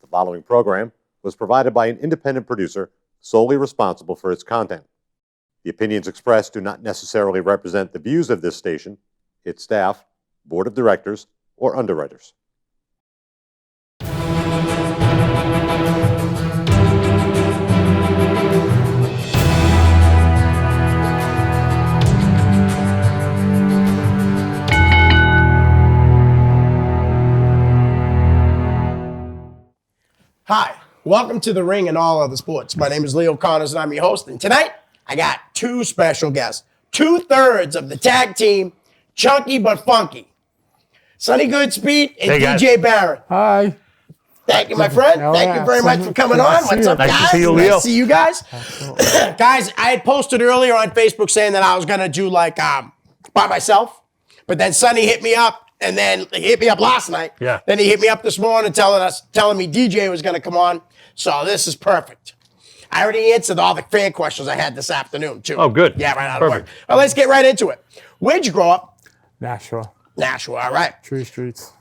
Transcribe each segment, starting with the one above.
The following program was provided by an independent producer solely responsible for its content. The opinions expressed do not necessarily represent the views of this station, its staff, board of directors, or underwriters. Hi, welcome to The Ring and All Other Sports. My name is Leo Connors and I'm your host. And tonight, I got two special guests. 2/3 of the tag team, Chunky but Funky. Sonny Goodspeed and DJ Barron. Hi. Thank you, my friend. Thank you very much for coming on. What's up, guys? Nice to see you, Leo. Nice to see you guys. Guys, I had posted earlier on Facebook saying that I was going to do like by myself. But then Sonny hit me up. And then he hit me up last night. Yeah. Then he hit me up this morning telling me DJ was going to come on. So this is perfect. I already answered all the fan questions I had this afternoon, too. Oh, good. Yeah, right out of work. Well, let's get right into it. Where'd you grow up? Nashville. Nashville, all right. Tree Streets.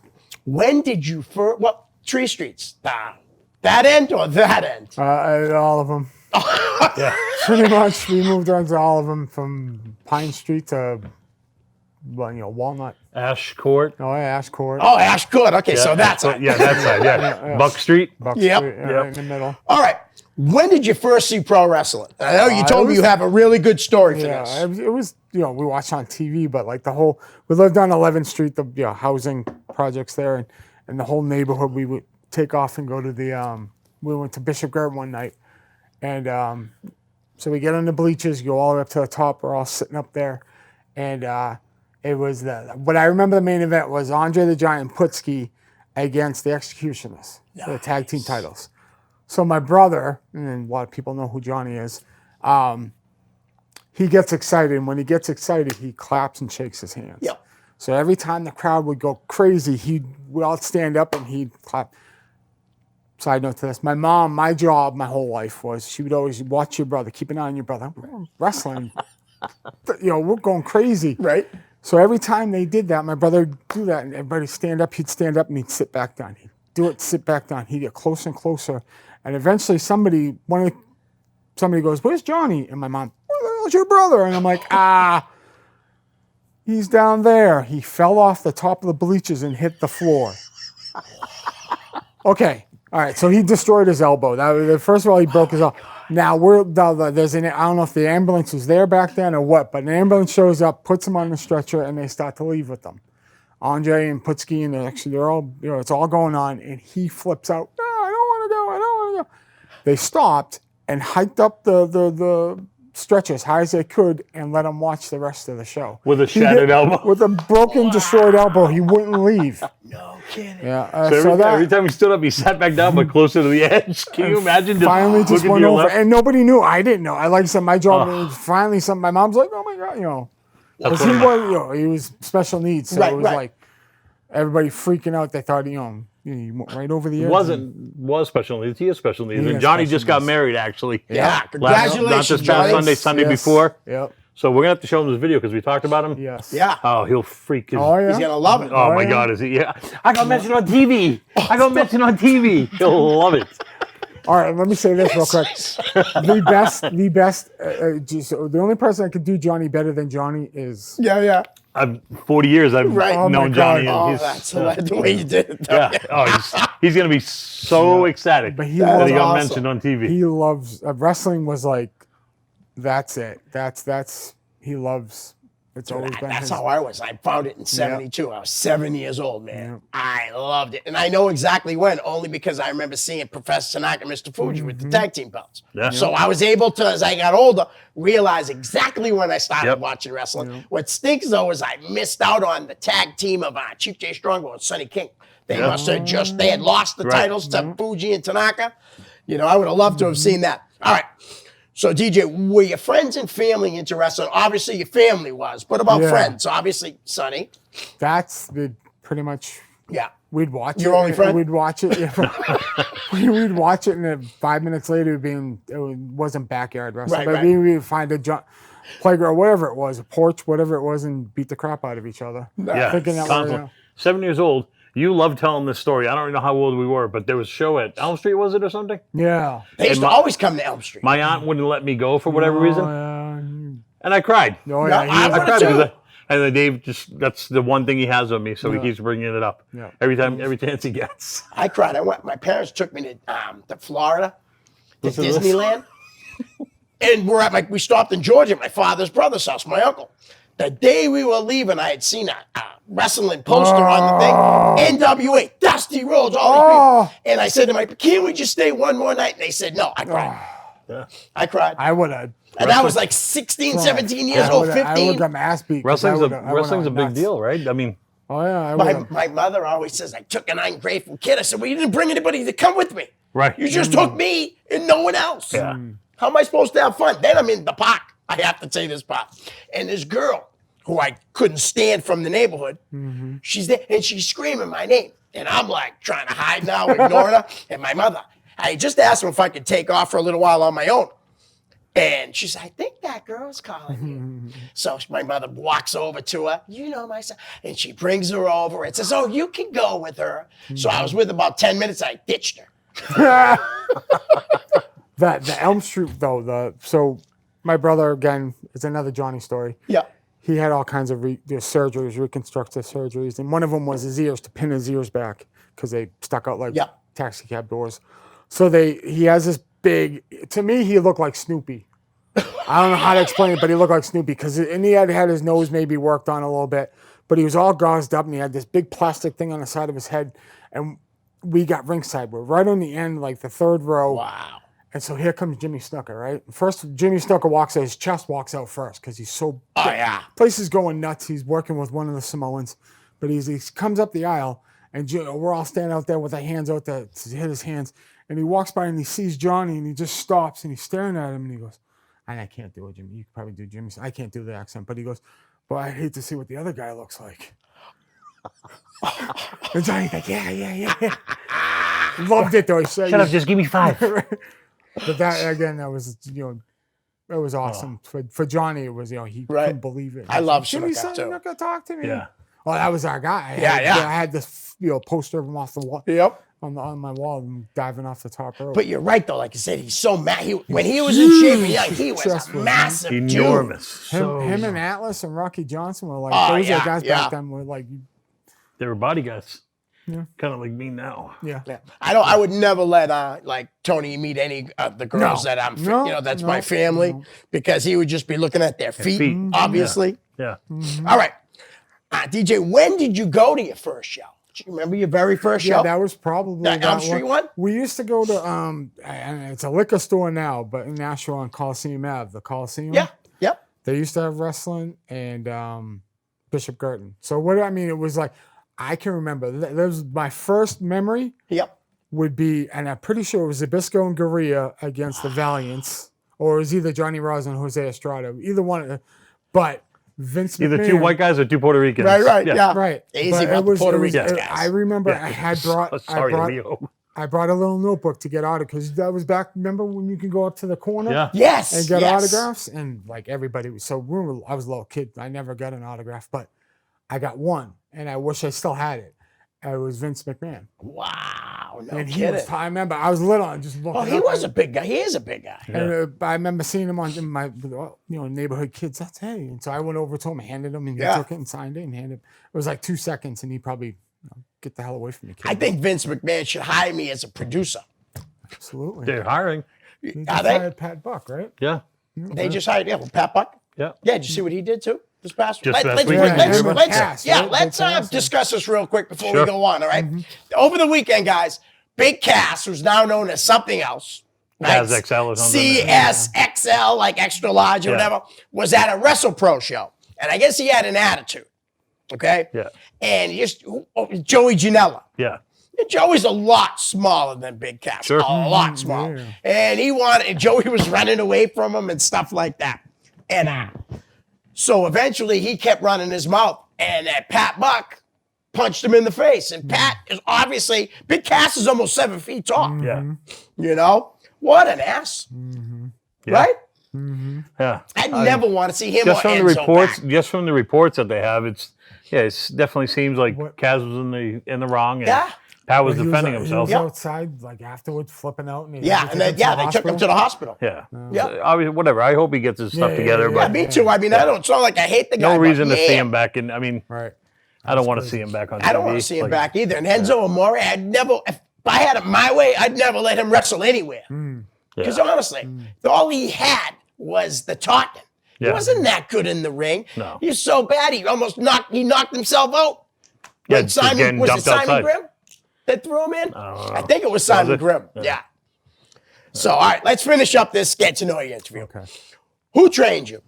When did you first, well, Tree Streets, that end or that end? All of them. Yeah. Pretty much, we moved on to all of them from Pine Street to, Walnut. Ash Court. Oh, yeah, Ash Court. Oh, Ash Good. Okay, so that's it. Yeah, that side. Yeah. Buck Street. Buck Yep. Street, Yep. in the middle. All right. When did you first see pro wrestling? I know you told me you have a really good story for this. It was, we watched on TV, but like we lived on 11th Street, the housing projects there, and the whole neighborhood, we would take off and go to we went to Bishop Gert one night. And so we get on the bleachers, go all the way up to the top, we're all sitting up there. And it was what I remember the main event was Andre the Giant Putski against the Executioners, the tag team titles. So my brother, and a lot of people know who Johnny is, he gets excited. And when he gets excited, he claps and shakes his hands. Yep. So every time the crowd would go crazy, we'd all stand up and he'd clap. Side note to this, my mom, my job, my whole life was she would always watch your brother, keep an eye on your brother. We're wrestling, we're going crazy. Right. So every time they did that, my brother would do that, and everybody stand up, he'd stand up and he'd sit back down. He'd do it, sit back down. He'd get closer and closer. And eventually somebody goes, "Where's Johnny?" And my mom, "Where the hell's your brother?" And I'm like, he's down there. He fell off the top of the bleachers and hit the floor. Okay. All right. So he destroyed his elbow. First of all, he broke his elbow. Now, there's I don't know if the ambulance was there back then or what, but an ambulance shows up, puts him on the stretcher, and they start to leave with them. Andre and Putski, and they're all, it's all going on, and he flips out. "No, I don't want to go. They stopped and hiked up the stretcher as high as they could and let him watch the rest of the show. With a shattered elbow. With a broken, destroyed elbow, he wouldn't leave. No kidding. Yeah. So every time he stood up, he sat back down, but closer to the edge. Can you imagine? Finally, just went over, and nobody knew. I didn't know. Like I said, my job was finally something. My mom's like, "Oh my God," because he was special needs, so it was like everybody freaking out. They thought, he went right over the edge. Was special needs. He is special needs. And Johnny just got married, actually. Yeah, congratulations, Not this Johnny. past Sunday before. Yep. So we're going to have to show him this video because we talked about him. Yes. Yeah. Oh, he'll freak his... Oh, yeah. He's going to love it. Oh, my God. Is he? Yeah. I got mentioned on TV. He'll love it. All right, let me say this real quick. The only person that could do Johnny better than Johnny is... Yeah. 40 years I've known Johnny. Oh, that's the way you did it. Yeah. Oh, he's going to be so ecstatic that he got mentioned on TV. He loves... wrestling was like, that's it. He loves... It's always been That's how I was. I found it in 72. I was 7 years old, man. I loved it. And I know exactly when, only because I remember seeing Professor Tanaka and Mr. Fuji with the tag team belts. Yeah. So I was able to, as I got older, realize exactly when I started watching wrestling. What stinks, though, is I missed out on the tag team of Chief J. Strongbow and Sonny King. They must have they had lost the titles to Fuji and Tanaka. I would have loved to have seen that. All right. So, DJ, were your friends and family into wrestling? Obviously, your family was. What about friends? Obviously, Sonny. That's pretty much... Yeah. We'd watch it. Your only friend? We'd watch it. Yeah. We'd watch it, and then 5 minutes later, it wasn't backyard wrestling. But we would find a playground, whatever it was, a porch, whatever it was, and beat the crap out of each other. Yeah, thinking that constantly. 7 years old, You love telling this story. I don't know how old we were, but there was a show at Elm Street, was it, or something? Yeah. They used to always come to Elm Street. My aunt wouldn't let me go for whatever reason, Yeah. and I cried. Oh, Yeah, yeah. I he was- would- cried too. because and then Dave that's the one thing he has on me, so he keeps bringing it up. Yeah. Every chance he gets. I cried. My parents took me to Florida, to Listen to this. Disneyland. And we stopped in Georgia, my father's brother's house, my uncle. The day we were leaving, I had seen a wrestling poster on the thing. NWA, Dusty Rhodes, all these people. And I said to my, can't we just stay one more night? And they said, no. I cried. Yeah. I cried. I would have. And I was like 16, 17 years old, I would 15. have my ass beat. 'cause I Wrestling's would've- I would've a big nuts. deal, right? I mean, Oh, yeah. I would've- My mother always says, I took an ungrateful kid. I said, well, you didn't bring anybody to come with me. right? You just took me and no one else. Yeah. How am I supposed to have fun? Then I'm in the park. I have to say this part. And this girl, who I couldn't stand from the neighborhood, she's there and she's screaming my name. And I'm like trying to hide now, ignoring her. And my mother, I just asked her if I could take off for a little while on my own. And she said, I think that girl's calling you. So my mother walks over to her, you know my son, and she brings her over and says, oh, you can go with her. So I was with her about 10 minutes. I ditched her. The Elm Street though, so my brother again, it's another Johnny story. Yeah. He had all kinds of surgeries, reconstructive surgeries, and one of them was his ears, to pin his ears back because they stuck out like Yeah. taxi cab doors. So he has this big. To me, he looked like Snoopy. I don't know how to explain it, but he looked like Snoopy because he had his nose maybe worked on a little bit, but he was all gauzed up and he had this big plastic thing on the side of his head, and we got ringside. We're right on the end, like the third row. Wow. And so here comes Jimmy Snuka, right? First, Jimmy Snuka walks out, his chest walks out first because he's so Oh, yeah. place is going nuts. He's working with one of the Samoans, but he comes up the aisle, and we're all standing out there with our hands out there to hit his hands. And he walks by and he sees Johnny, and he just stops and he's staring at him, and he goes, "I can't do it, Jimmy. You could probably do Jimmy. I can't do the accent." But he goes, "But I hate to see what the other guy looks like." And Johnny's like, "Yeah." Loved it though. He said, Shut up, just give me 5. But that again, that was it was awesome for Johnny. It was he Right. couldn't believe it. I love Jimmy Snuka, too. Snuka, talk to me. Yeah. Oh, that was our guy. Yeah. I had this poster of him off the wall Yep. on my wall, and diving off the top rope. But you're right, though. Like you said, he's so mad. When he was in shape and young, he was Chest a was massive dude. Enormous. him and Atlas and Rocky Johnson were like Oh, those yeah, are guys yeah. back then were like They were bodyguards. Yeah. Kind of like me now. yeah. Yeah. I would never let like Tony meet any of the girls No. that I'm, No, that's no, my family, no. because he would just be looking at their feet, feet. obviously. Yeah. All right. DJ, when did you go to your first show? Do you remember your very first Yeah, show? that was probably That Elm Street one? We used to go to and it's a liquor store now, but in Nashville on Coliseum Ave, the Coliseum. Yeah. Yep. They used to have wrestling and Bishop Girton. So it was like I can remember that was my first memory Yep. would be, and I'm pretty sure it was Zbyszko and Garea against the Valiants, or it was either Johnny Rosin and Jose Estrada, either one. But Vince Either McMahon, two white guys or two Puerto Ricans. Right. Yeah. right? Easy But about the Puerto Rican it- guys. I remember I had brought. Sorry, I brought, Leo. I brought a little notebook to get out because that was back. Remember when you could go up to the corner Yeah. Yes. and get yes. autographs, and like everybody was I was a little kid. I never got an autograph, but I got one, and I wish I still had it. It was Vince McMahon. Wow. No And he kidding. was, I remember I was little and just looking. Oh, he up, was a big guy. He is a big guy. And I remember seeing him on my neighborhood kids. That's hey, and so I went over to him, handed him, and he Yeah. took it and signed it and handed. It was like 2 seconds, and he probably get the hell away from me. Kid. I think Vince McMahon should hire me as a producer. absolutely. They're hiring. He Are just they? hired Pat Buck, right? Yeah. They just hired Pat Buck. Yeah. Yeah, did you see what he did too? This past Just last let's, week. let's, Yeah, let's, him and let's, Cass, yeah, right? let's Big Cass, yeah. discuss this real quick before Sure. we go on, all right? Over the weekend, guys, Big Cass, who's now known as something else, right? As XL or something. CSXL, like extra large or Yeah. whatever, was at a WrestlePro show. And I guess he had an attitude, okay? Yeah. And Joey Janela. Yeah. Joey's a lot smaller than Big Cass. Sure. A lot smaller. Yeah. And Joey was running away from him and stuff like that. And so eventually he kept running his mouth. And Pat Buck punched him in the face. And Pat is obviously, Big Cass is almost 7 feet tall. Yeah. You know? What an ass. Yeah. Right? Yeah. I'd never want to see him Just or from the Enzo reports, back. just from the reports that they have, Yeah, it definitely seems like What- Kaz was in the wrong, and Yeah. Pat was He defending He himself. was outside, like afterwards, flipping out. And Yeah, and then, they took him to the hospital. Yeah. Yeah. So, obviously, whatever. I hope he gets his stuff Yeah, together. yeah, Yeah, But me too. I mean, I don't. It's not like I hate the guy. no but reason to see yeah. him back in. I mean, Right. I don't want to crazy. see him back on TV. I don't want to see him Like, back either. And Enzo Amore, I'd never. If I had it my way, I'd never let him wrestle anywhere. Because honestly, all he had was the talking. He Yeah. wasn't that good in the ring. No. He's so bad. He almost knocked himself out. Yeah, When just Simon getting was it dumped Simon outside. Grimm that threw him in? don't know. I think it was Simon it? Grimm. Yeah. So all right, let's finish up this get to know you interview. Okay. Who trained you?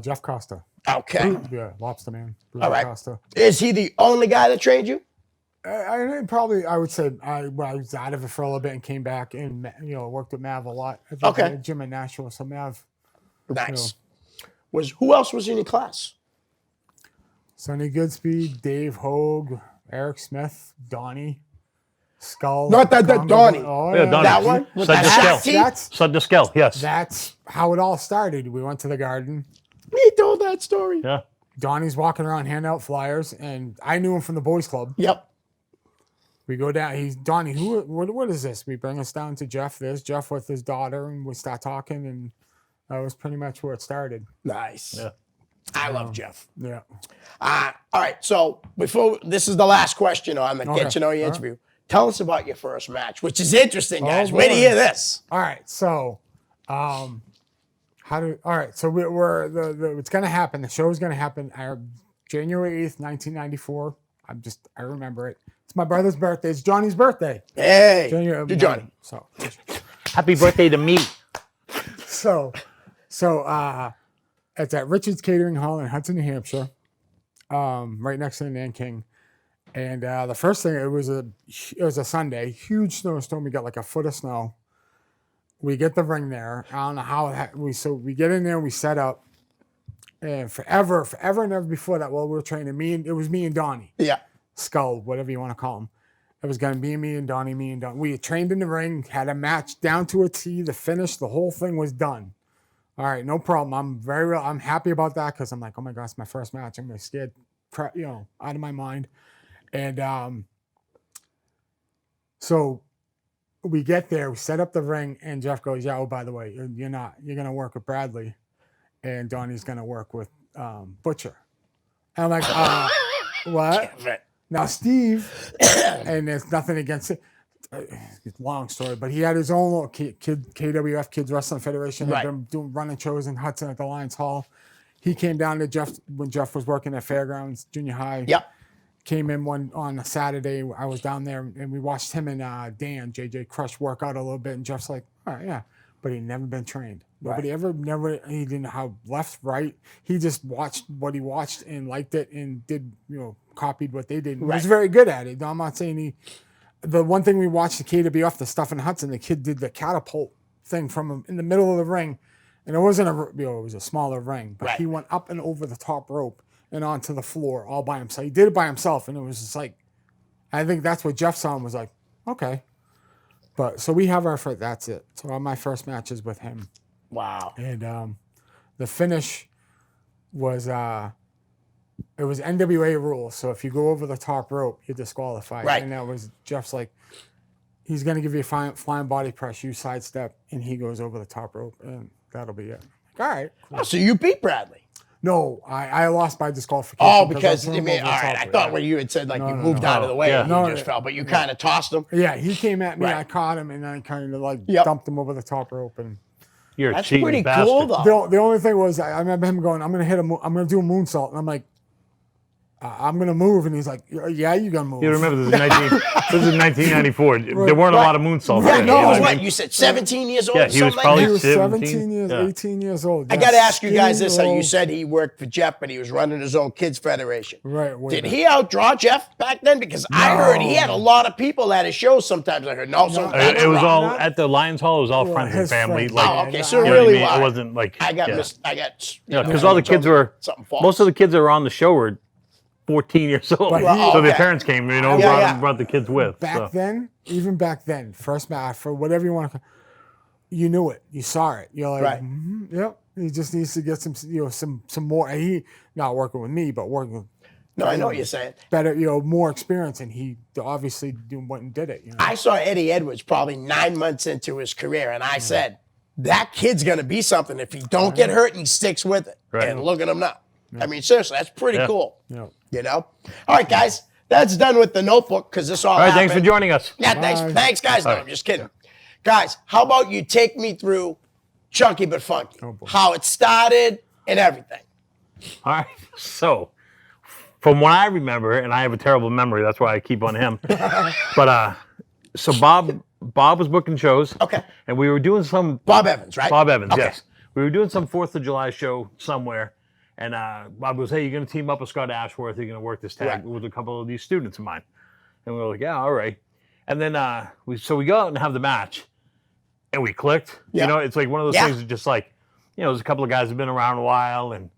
Jeff Costa. Okay. Yeah, Lobster Man. All right. Costa. Is he the only guy that trained you? I would say I was out of it for a little bit and came back and worked with Mav a lot. I think Okay. at the gym in Nashville. So Mav, Nice. Who else was in your class? Sonny Goodspeed, Dave Hogue, Eric Smith, Donnie, Skull. Not that Congo. Donnie. Oh, Yeah, yeah. Donnie. That one? With Sud that Deskel. shot teeth? Sud Deskel, yes. That's how it all started. We went to the garden. He told that story. Yeah. Donnie's walking around handing out flyers, and I knew him from the boys' club. Yep. We go down. He's Donnie. What is this? We bring us down to Jeff. There's Jeff with his daughter, and we start talking, and that was pretty much where it started. Nice. Yeah. I love Jeff. Yeah. All right. So this is the last question on the Okay. Get to Know You All right. interview. Tell us about your first match, which is interesting, guys. Oh, Wait to boy. hear this. All right. So, all right. So we're it's gonna happen. The show is gonna happen January 8th, 1994. I remember it. It's my brother's birthday. It's Johnny's birthday. Hey, January, to Johnny. So, Happy birthday to me. so it's at Richard's Catering Hall in Hudson, New Hampshire, right next to the Nanking. And the first thing, it was a Sunday, huge snowstorm. We got like a foot of snow. We get the ring there. I don't know how we get in there. We set up, and forever and ever before that, while we were training, it was me and Donnie. Yeah. Skull, whatever you want to call him. It was going to be me and Donnie. We had trained in the ring, had a match down to a T. The finish, the whole thing was done. All right, no problem. I'm happy about that because I'm like, oh my gosh, it's my first match. I'm scared, out of my mind. And so we get there, we set up the ring, and Jeff goes, yeah, oh, by the way, you're going to work with Bradley, and Donnie's going to work with Butcher. And I'm like, what? Now, Steve, and there's nothing against it. It's a long story, but he had his own little KWF Kids Wrestling Federation. Right. Had been running shows in Hudson at the Lions Hall. He came down to Jeff when Jeff was working at Fairgrounds Junior High. Yep. Came in on a Saturday. I was down there, and we watched him and Dan, JJ Crush, work out a little bit. And Jeff's like, all right, yeah. But he'd never been trained. Nobody he didn't know how left, right. He just watched what he watched and liked it and did, copied what they did. He was very good at it. I'm not saying the one thing we watched the KWF, the stuff in Hudson, the kid did the catapult thing from him in the middle of the ring. And it wasn't it was a smaller ring, but he went up and over the top rope and onto the floor all by himself. He did it by himself, and it was just like, I think that's what Jeff saw and was like, okay. But so we have that's it. So all my first matches with him. Wow. And the finish was it was NWA rules. So if you go over the top rope, you're disqualified. Right. And that was Jeff's like, he's gonna give you a flying body press, you sidestep, and he goes over the top rope, and that'll be it. Like, all right. Cool. Oh, so you beat Bradley. No, I lost by disqualification. Oh, because I all threw him over the right. top I rope. thought when you had said you no, moved no. out of the way, Yeah. and No, he just fell, but you kind of tossed him. Yeah, he came at me, Right. I caught him, and then I kind of Yep. dumped him over the top rope. And You're a That's cheating pretty bastard. cool, though. the only thing was, I remember him going, I'm gonna do a moonsault, and I'm like, I'm gonna move, and he's like, yeah, you gonna move. You remember this is 1994. There weren't a lot of moonsaults. Yeah, then, he you know was what I what? mean? You said 17 years old? Yeah, or he was something probably He was 17 17 years, yeah. 18 years old. I yeah, got to ask you guys skinny this. So you little- said he worked for Jeff, but he was running his own kids federation. Right. way Did back. he outdraw Jeff back then? Because I heard he had a lot of people at his shows sometimes. I heard, no, so that's It was wrong. all at the Lions Hall. It was all Well, friends and his family. friends. Like, Oh, okay, so you it know what I really mean? was. It wasn't like I got Yeah, because all the kids were something false. most of the kids that were on the show were 14 years old. But So he- their okay. parents came, Yeah. brought the kids with. Back so. even back then, first match for whatever you want to, you knew it, you saw it. You're like, Right. Yep. He just needs to get some more. He not working with me, but working with No, I know what you're saying. better, more experience, and he obviously went and did it. I saw Eddie Edwards probably 9 months into his career, and I said, that kid's going to be something if he don't get hurt and he sticks with it. Right. And look at him now. I mean, seriously, that's pretty cool. Yeah. You know? All right, guys, that's done with the Notebook because this all All right, happened. thanks for joining us. Yeah, thanks, guys. No, I'm just kidding. Guys, how about you take me through Chunky But Funky, how it started and everything. All right. So, from what I remember, and I have a terrible memory, that's why I keep on him. But so Bob was booking shows. Okay. And we were doing some Bob Evans, right? Bob Evans, Okay. yes. We were doing some 4th of July show somewhere, and Bob goes, "Hey, you're going to team up with Scott Ashworth. You're going to work this tag with a couple of these students of mine." And we were like, "Yeah, all right." And then we go out and have the match, and we clicked. Yeah. You know, it's like one of those things that just like, there's a couple of guys who've been around a while, and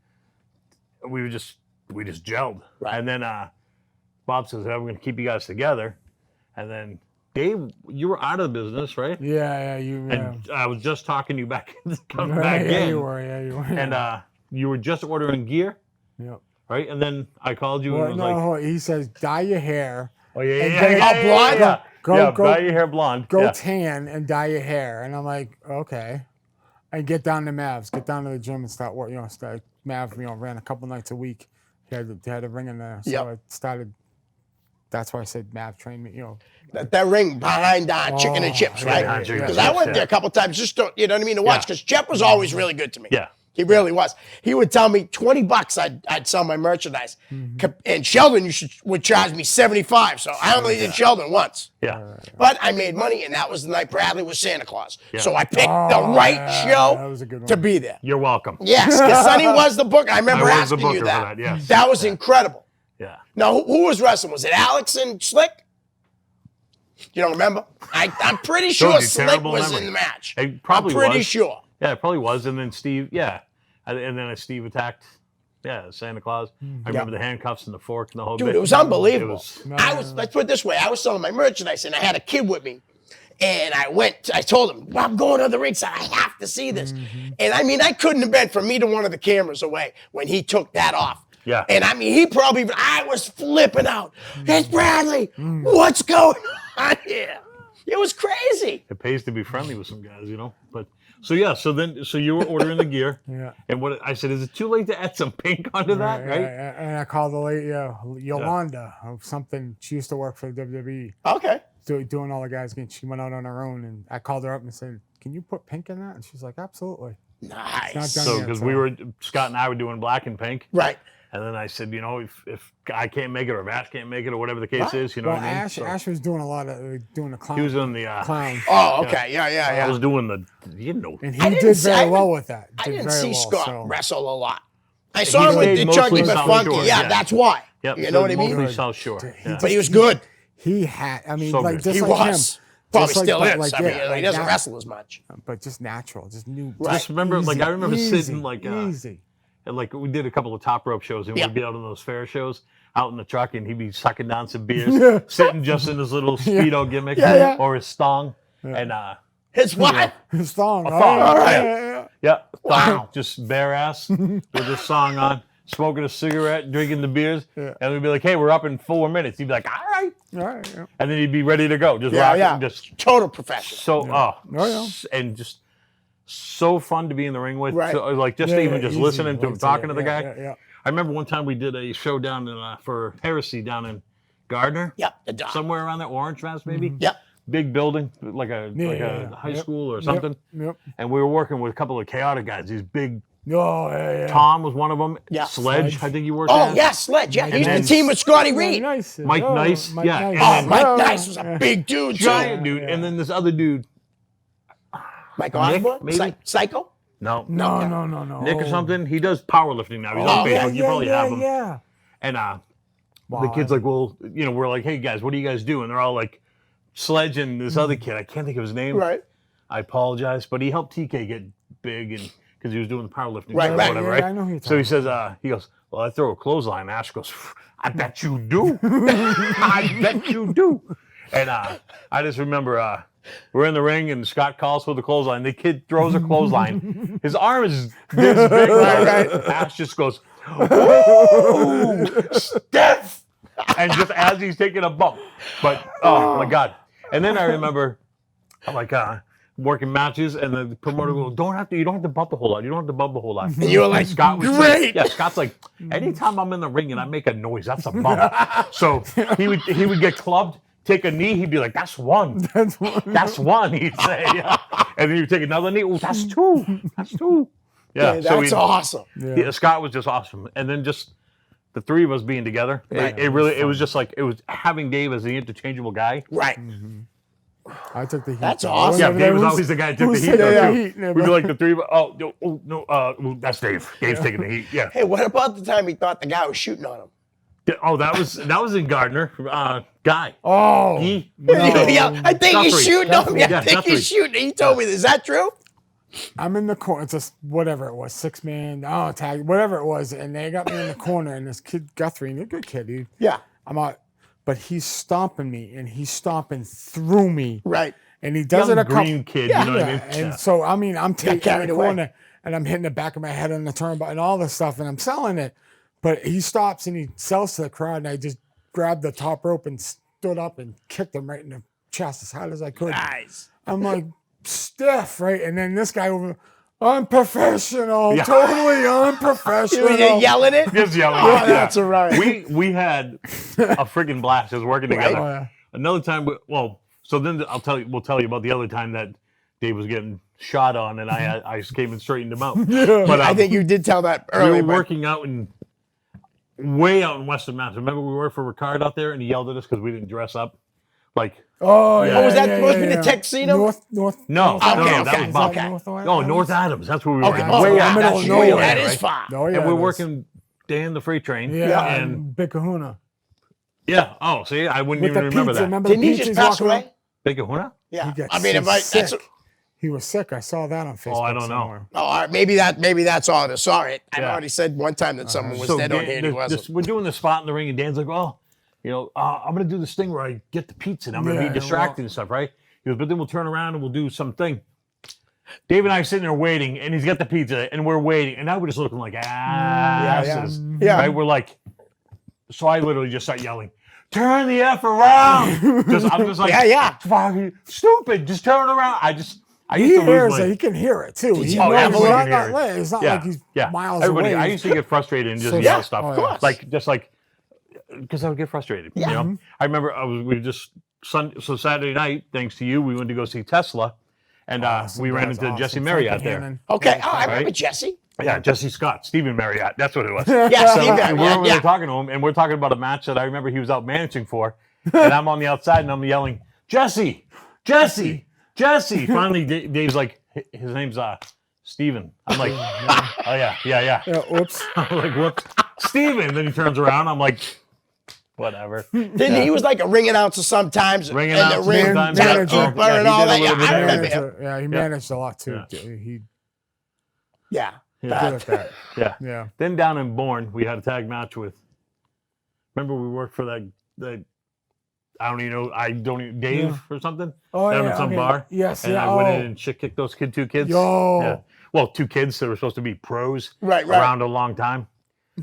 we just gelled. Right. And then Bob says, "Hey, we're going to keep you guys together." And then Dave, you were out of the business, right? Yeah. And I was just talking you back, coming Yeah, back in. you were. And you were just ordering gear, Yep. right? And then I called you Well, and was like, he says dye your hair. "Oh yeah, and yeah, get it yeah, all yeah, blonde? yeah, Go- yeah, go- dye your hair blonde. Go yeah. tan and dye your hair." And I'm like, okay. And get down to Mavs, get down to the gym and start working. Start Mav. Ran a couple nights a week. He had a ring in there, so Yep. I started. That's why I said Mav trained me. That ring behind Chicken and Chips, right? behind Chicken and Because I Chips, went yeah. there a couple times just to, you know what I mean, to watch. Because Jeff was always really good to me. Yeah. He really was. He would tell me $20 I'd sell my merchandise. And Sheldon would charge me $75. So I only did Sheldon once. Yeah. But I made money, and that was the night Bradley was Santa Claus. Yeah. So I picked the right that show was a good to one. be there. You're welcome. Yes, because Sonny was the booker. I remember I was the asking you booker that. for that, yes. That was incredible. Yeah. Now, who was wrestling? Was it Alex and Slick? You don't remember? I'm pretty Showed sure you Slick terrible was memory. in the match. It probably I'm pretty was. sure. Yeah, it probably was. And then Steve, and then Steve attacked, Santa Claus. I remember the handcuffs and the fork and the whole Dude, bit. it was unbelievable. It was- Let's put it this way. I was selling my merchandise and I had a kid with me. And I told him, well, I'm going to the ringside. I have to see this. And I mean, I couldn't have been from either one of the cameras away when he took that off. Yeah. And I mean, I was flipping out. It's Bradley. What's going on here? It was crazy. It pays to be friendly with some guys, But so you were ordering the gear. Yeah. And what I said, is it too late to add some pink onto that, right? And I called the lady Yolanda of something. She used to work for the WWE. Okay. Doing all the guys again. She went out on her own, and I called her up and said, "Can you put pink in that?" And she's like, "Absolutely." Nice. Not done So yet, because Scott and I were doing black and pink. Right. And then I said, if I can't make it or if Ash can't make it or whatever the case is, Well, what I mean? Ash was doing a lot of doing the clown. He was in the clown, Oh, okay. Yeah. I was doing and he I didn't did see- very I well with that. I Did didn't very see well, Scott so. wrestle a lot. I saw him with stayed the mostly Chunky but South Funky. Shore, Yeah, yeah. that's why. Yep. You know what I mean? Mostly South Shore. Yeah. But he was good. He had. I mean, So like good. just He like was. him. Probably Just like- still but is. like, I mean, yeah, like he doesn't that. wrestle as much. But just natural, just new. Right. Just remember, Easy, I remember easy, sitting easy. and we did a couple of top rope shows, and Yeah. we'd be out on those fair shows, out in the truck, and he'd be sucking down some beers, Yeah. sitting just in his little speedo gimmick Yeah. or his thong, and His what? His thong. thong, Oh, right. yeah. thong, just bare ass with this song on, smoking a cigarette, drinking the beers, and we'd be like, "Hey, we're up in 4 minutes." He'd be like, "All right," All right, yeah. and then he'd be ready to go, just Yeah, rocking, yeah. just Total professional. so yeah. and just so fun to be in the ring with, Right. so, even just easy. listening to him, talking to the guy. Yeah. I remember one time we did a show down in for Heresy down in Gardner, Yep, the dog. somewhere around there, Orange, Mass, maybe. Yep. Big building, like a high Yep. school or something. Yep. And we were working with a couple of chaotic guys. These big, Oh, yeah. Tom was one of them. Yeah. Sledge, I think you worked Oh, at. yeah, Sledge. Yeah, he used then- to team with Scotty Mike Reed. Nice. Mike Nice, yeah, and Oh, then- Mike Nice was a big dude, too. Giant dude. And then this other dude, Mike Osborne? maybe? Psycho? no, No. Nick or something. He does powerlifting now. He's on Facebook. You probably have him. Yeah. And the Wow. kid's like, well, we're like, hey guys, what do you guys do? And they're all like, Sledge and this other kid, I can't think of his name. Right. I apologize, but he helped TK get big and because he was doing the powerlifting Right, or right. whatever, Yeah, right? I know who you're So he talking says, he goes, well, I throw a clothesline. Ash goes, I bet you do. I bet you do. And I just remember we're in the ring and Scott calls for the clothesline. The kid throws a clothesline. His arm is this big, right? Ash just goes, "Ooh, Steph!" And just as he's taking a bump, but oh my God! And then I remember, like working matches, and the promoter goes, you don't have to bump the whole lot. You don't have to bump the whole lot. And you were like, Scott was great. yeah, Scott's like, anytime I'm in the ring and I make a noise, that's a bump. So he would get clubbed, take a knee, he'd be like, that's one. That's one, he'd say. Yeah. And then he'd take another knee, oh, that's two. That's two. Yeah. That's awesome. Yeah, Scott was just awesome. And then just the three of us being together, Right. it was just like, it was having Dave as the interchangeable guy. Right. I took the heat. That's though. awesome. Yeah, Whenever Dave they was lose- always the guy that took the who's heat, taking though, the too. heat? Yeah, We'd be like the three of us, no, well, that's Dave. Dave's taking the heat. Yeah. Hey, what about the time he thought the guy was shooting on him? Oh, that was in Gardner. Guy. Oh, He. Yeah, I think he's Guthrie. shooting on me. I Yeah, think Guthrie. he's shooting. He told me. Is that true? I'm in the corner. It's just whatever it was, 6-man, tag, whatever it was, and they got me in the corner. And this kid Guthrie, and a good kid, Yeah. I'm out, but he's stomping me, and he's stomping through me, Right. and he does Young it a couple. green kid, Yeah, you know what I yeah. mean? And Yeah. so I mean, I'm taking carried the away. corner, and I'm hitting the back of my head on the turnbuckle and all this stuff, and I'm selling it. But he stops and he sells to the crowd, and I just grabbed the top rope and stood up and kicked him right in the chest as hard as I could. Nice. I'm like, stiff, right? And then this guy over, unprofessional, Yeah. totally unprofessional. You were yelling it? Just yelling. Oh, Yeah. that's all right. We had a friggin' blast just working together. Oh, yeah. Another time, so then we'll tell you about the other time that Dave was getting shot on, and I came and straightened him out. But I think you did tell that we earlier. were but- working out way out in Western Mass. Remember we worked for Ricard out there, and he yelled at us because we didn't dress up. Like, Oh, yeah. was that yeah, supposed to yeah, be the yeah. tuxedo? North. no, Okay, no, that okay, was Is Bob. that North Adams? No, North Adams. That's where we were Okay. working. Oh, way yeah, out middle that's of true. nowhere, That is right? far. Oh, yeah, And it we're is. working day in the freight train. Yeah, And and Big Kahuna. yeah. Oh, see, I wouldn't With even the remember pizza. that. Remember Didn't the he pizza just he's pass walking around? away? Big Kahuna? Yeah. He gets I mean, if that's sick. He was sick. I saw that on Facebook. I don't know. somewhere. oh, all right, maybe that's all. I saw it. I've Yeah. already said one time that someone was So dead on here and he wasn't. we're doing the spot in the ring, and Dan's like, "Oh, I'm gonna do this thing where I get the pizza, and I'm gonna Yeah, be distracted and stuff, right?" He goes, "But then we'll turn around and we'll do something." Dave and I sitting there waiting, and he's got the pizza, and we're waiting, and now we're just looking like asses. Yeah. Right? We're like, so I literally just start yelling, "Turn the F around!" I'm just like, Yeah. fucking stupid, just turn around. I used He to lose hears my. it. He can hear it too. He Oh, knows everyone it's can not hear it. that- It's not Yeah, like he's yeah. miles Everybody, away. I used to get frustrated and just So- yell Yeah, stuff. of course. Like, because I would get frustrated. Yeah. You know? I remember so Saturday night, thanks to you, we went to go see Tesla, and we ran into Awesome. Jesse Frank Marriott there. Hannon. Okay. Oh, I remember Right. Jesse. Yeah, Jesse Scott, Stephen Marriott, that's what it was. Yeah, Steve And we're over Marriott. there Yeah. talking to him, and we're talking about a match that I remember he was out managing for, and I'm on the outside, and I'm yelling, Jesse. Finally, Dave's like, his name's Steven. I'm like, oh yeah. Yeah, oops. I'm like, whoops. Steven. Then he turns around. I'm like, whatever. Didn't he was like a ring announcer sometimes? Ring and the announcer ring sometimes. manager. timekeeper Yeah, he and all did a that. little Yeah, bit I of remember everything. him. He managed a lot too. Yeah. He Yeah. good at that. Yeah. Yeah. Then down in Bourne, we had a tag match with. Remember, we worked for that. I don't even Dave Yeah. or something. Oh, Down yeah, in some okay. bar. Yes, And yeah. I went oh. in and shit kicked those two kids. Yo. Yeah. Well, two kids that were supposed to be pros. Right. Around a long time.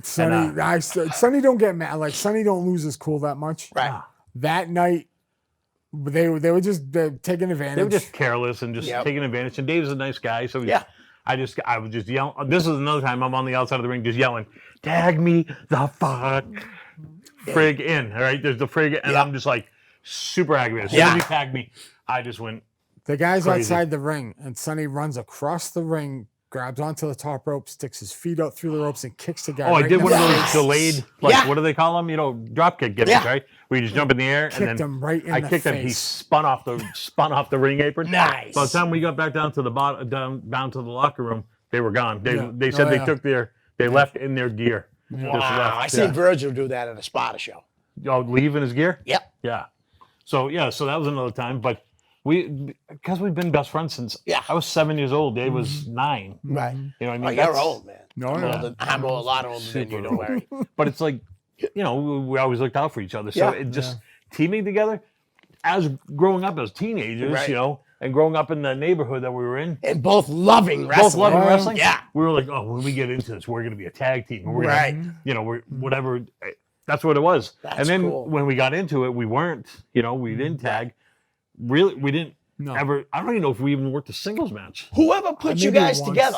Sonny, Sonny don't get mad. Like Sonny don't lose his cool that much. Right. That night, they were just taking advantage. They were just careless and just Yep. taking advantage. And Dave's a nice guy, so Yeah. I would just yell. This is another time I'm on the outside of the ring just yelling, "Tag me the fuck frig in!" All right, there's the frig, and Yeah. I'm just like super aggravated. As soon Yeah. as he tagged me, I just went. The guy's Crazy. outside the ring, and Sonny runs across the ring, grabs onto the top rope, sticks his feet out through the ropes, and kicks the guy. Oh, I right did in one the of those face. delayed, like Yeah. what do they call them? Drop kick gimmicks, Yeah. right? Where you just jump in the air Kicked and then him right in I the kicked him. He face. spun off the ring apron. Nice. By the time we got back down to the down to the locker room, they were gone. They Yeah. they said Oh, they yeah. they left in their gear. Wow. Just left. I seen Virgil do that at a Sparta show. Leave in his gear. Yep. Yeah. So that was another time, but because we've been best friends since Yeah. I was 7 years old. Dave was 9. Right. You know what I mean? Oh, you're That's- old, man. No, I'm, yeah. older, I'm a lot older than you, don't worry. But it's like, we always looked out for each other. So Yeah. it just teaming together as growing up as teenagers, Right. and growing up in the neighborhood that we were in, And both loving wrestling. both loving wrestling. Yeah. We were like, oh, when we get into this, we're going to be a tag team. We're Right. Gonna, you know, we're whatever. That's what it was. That's and then cool. when we got into it, we weren't. You know, we didn't tag. Really, we didn't ever. I don't even know if we even worked a singles match. Whoever put you maybe guys once. together?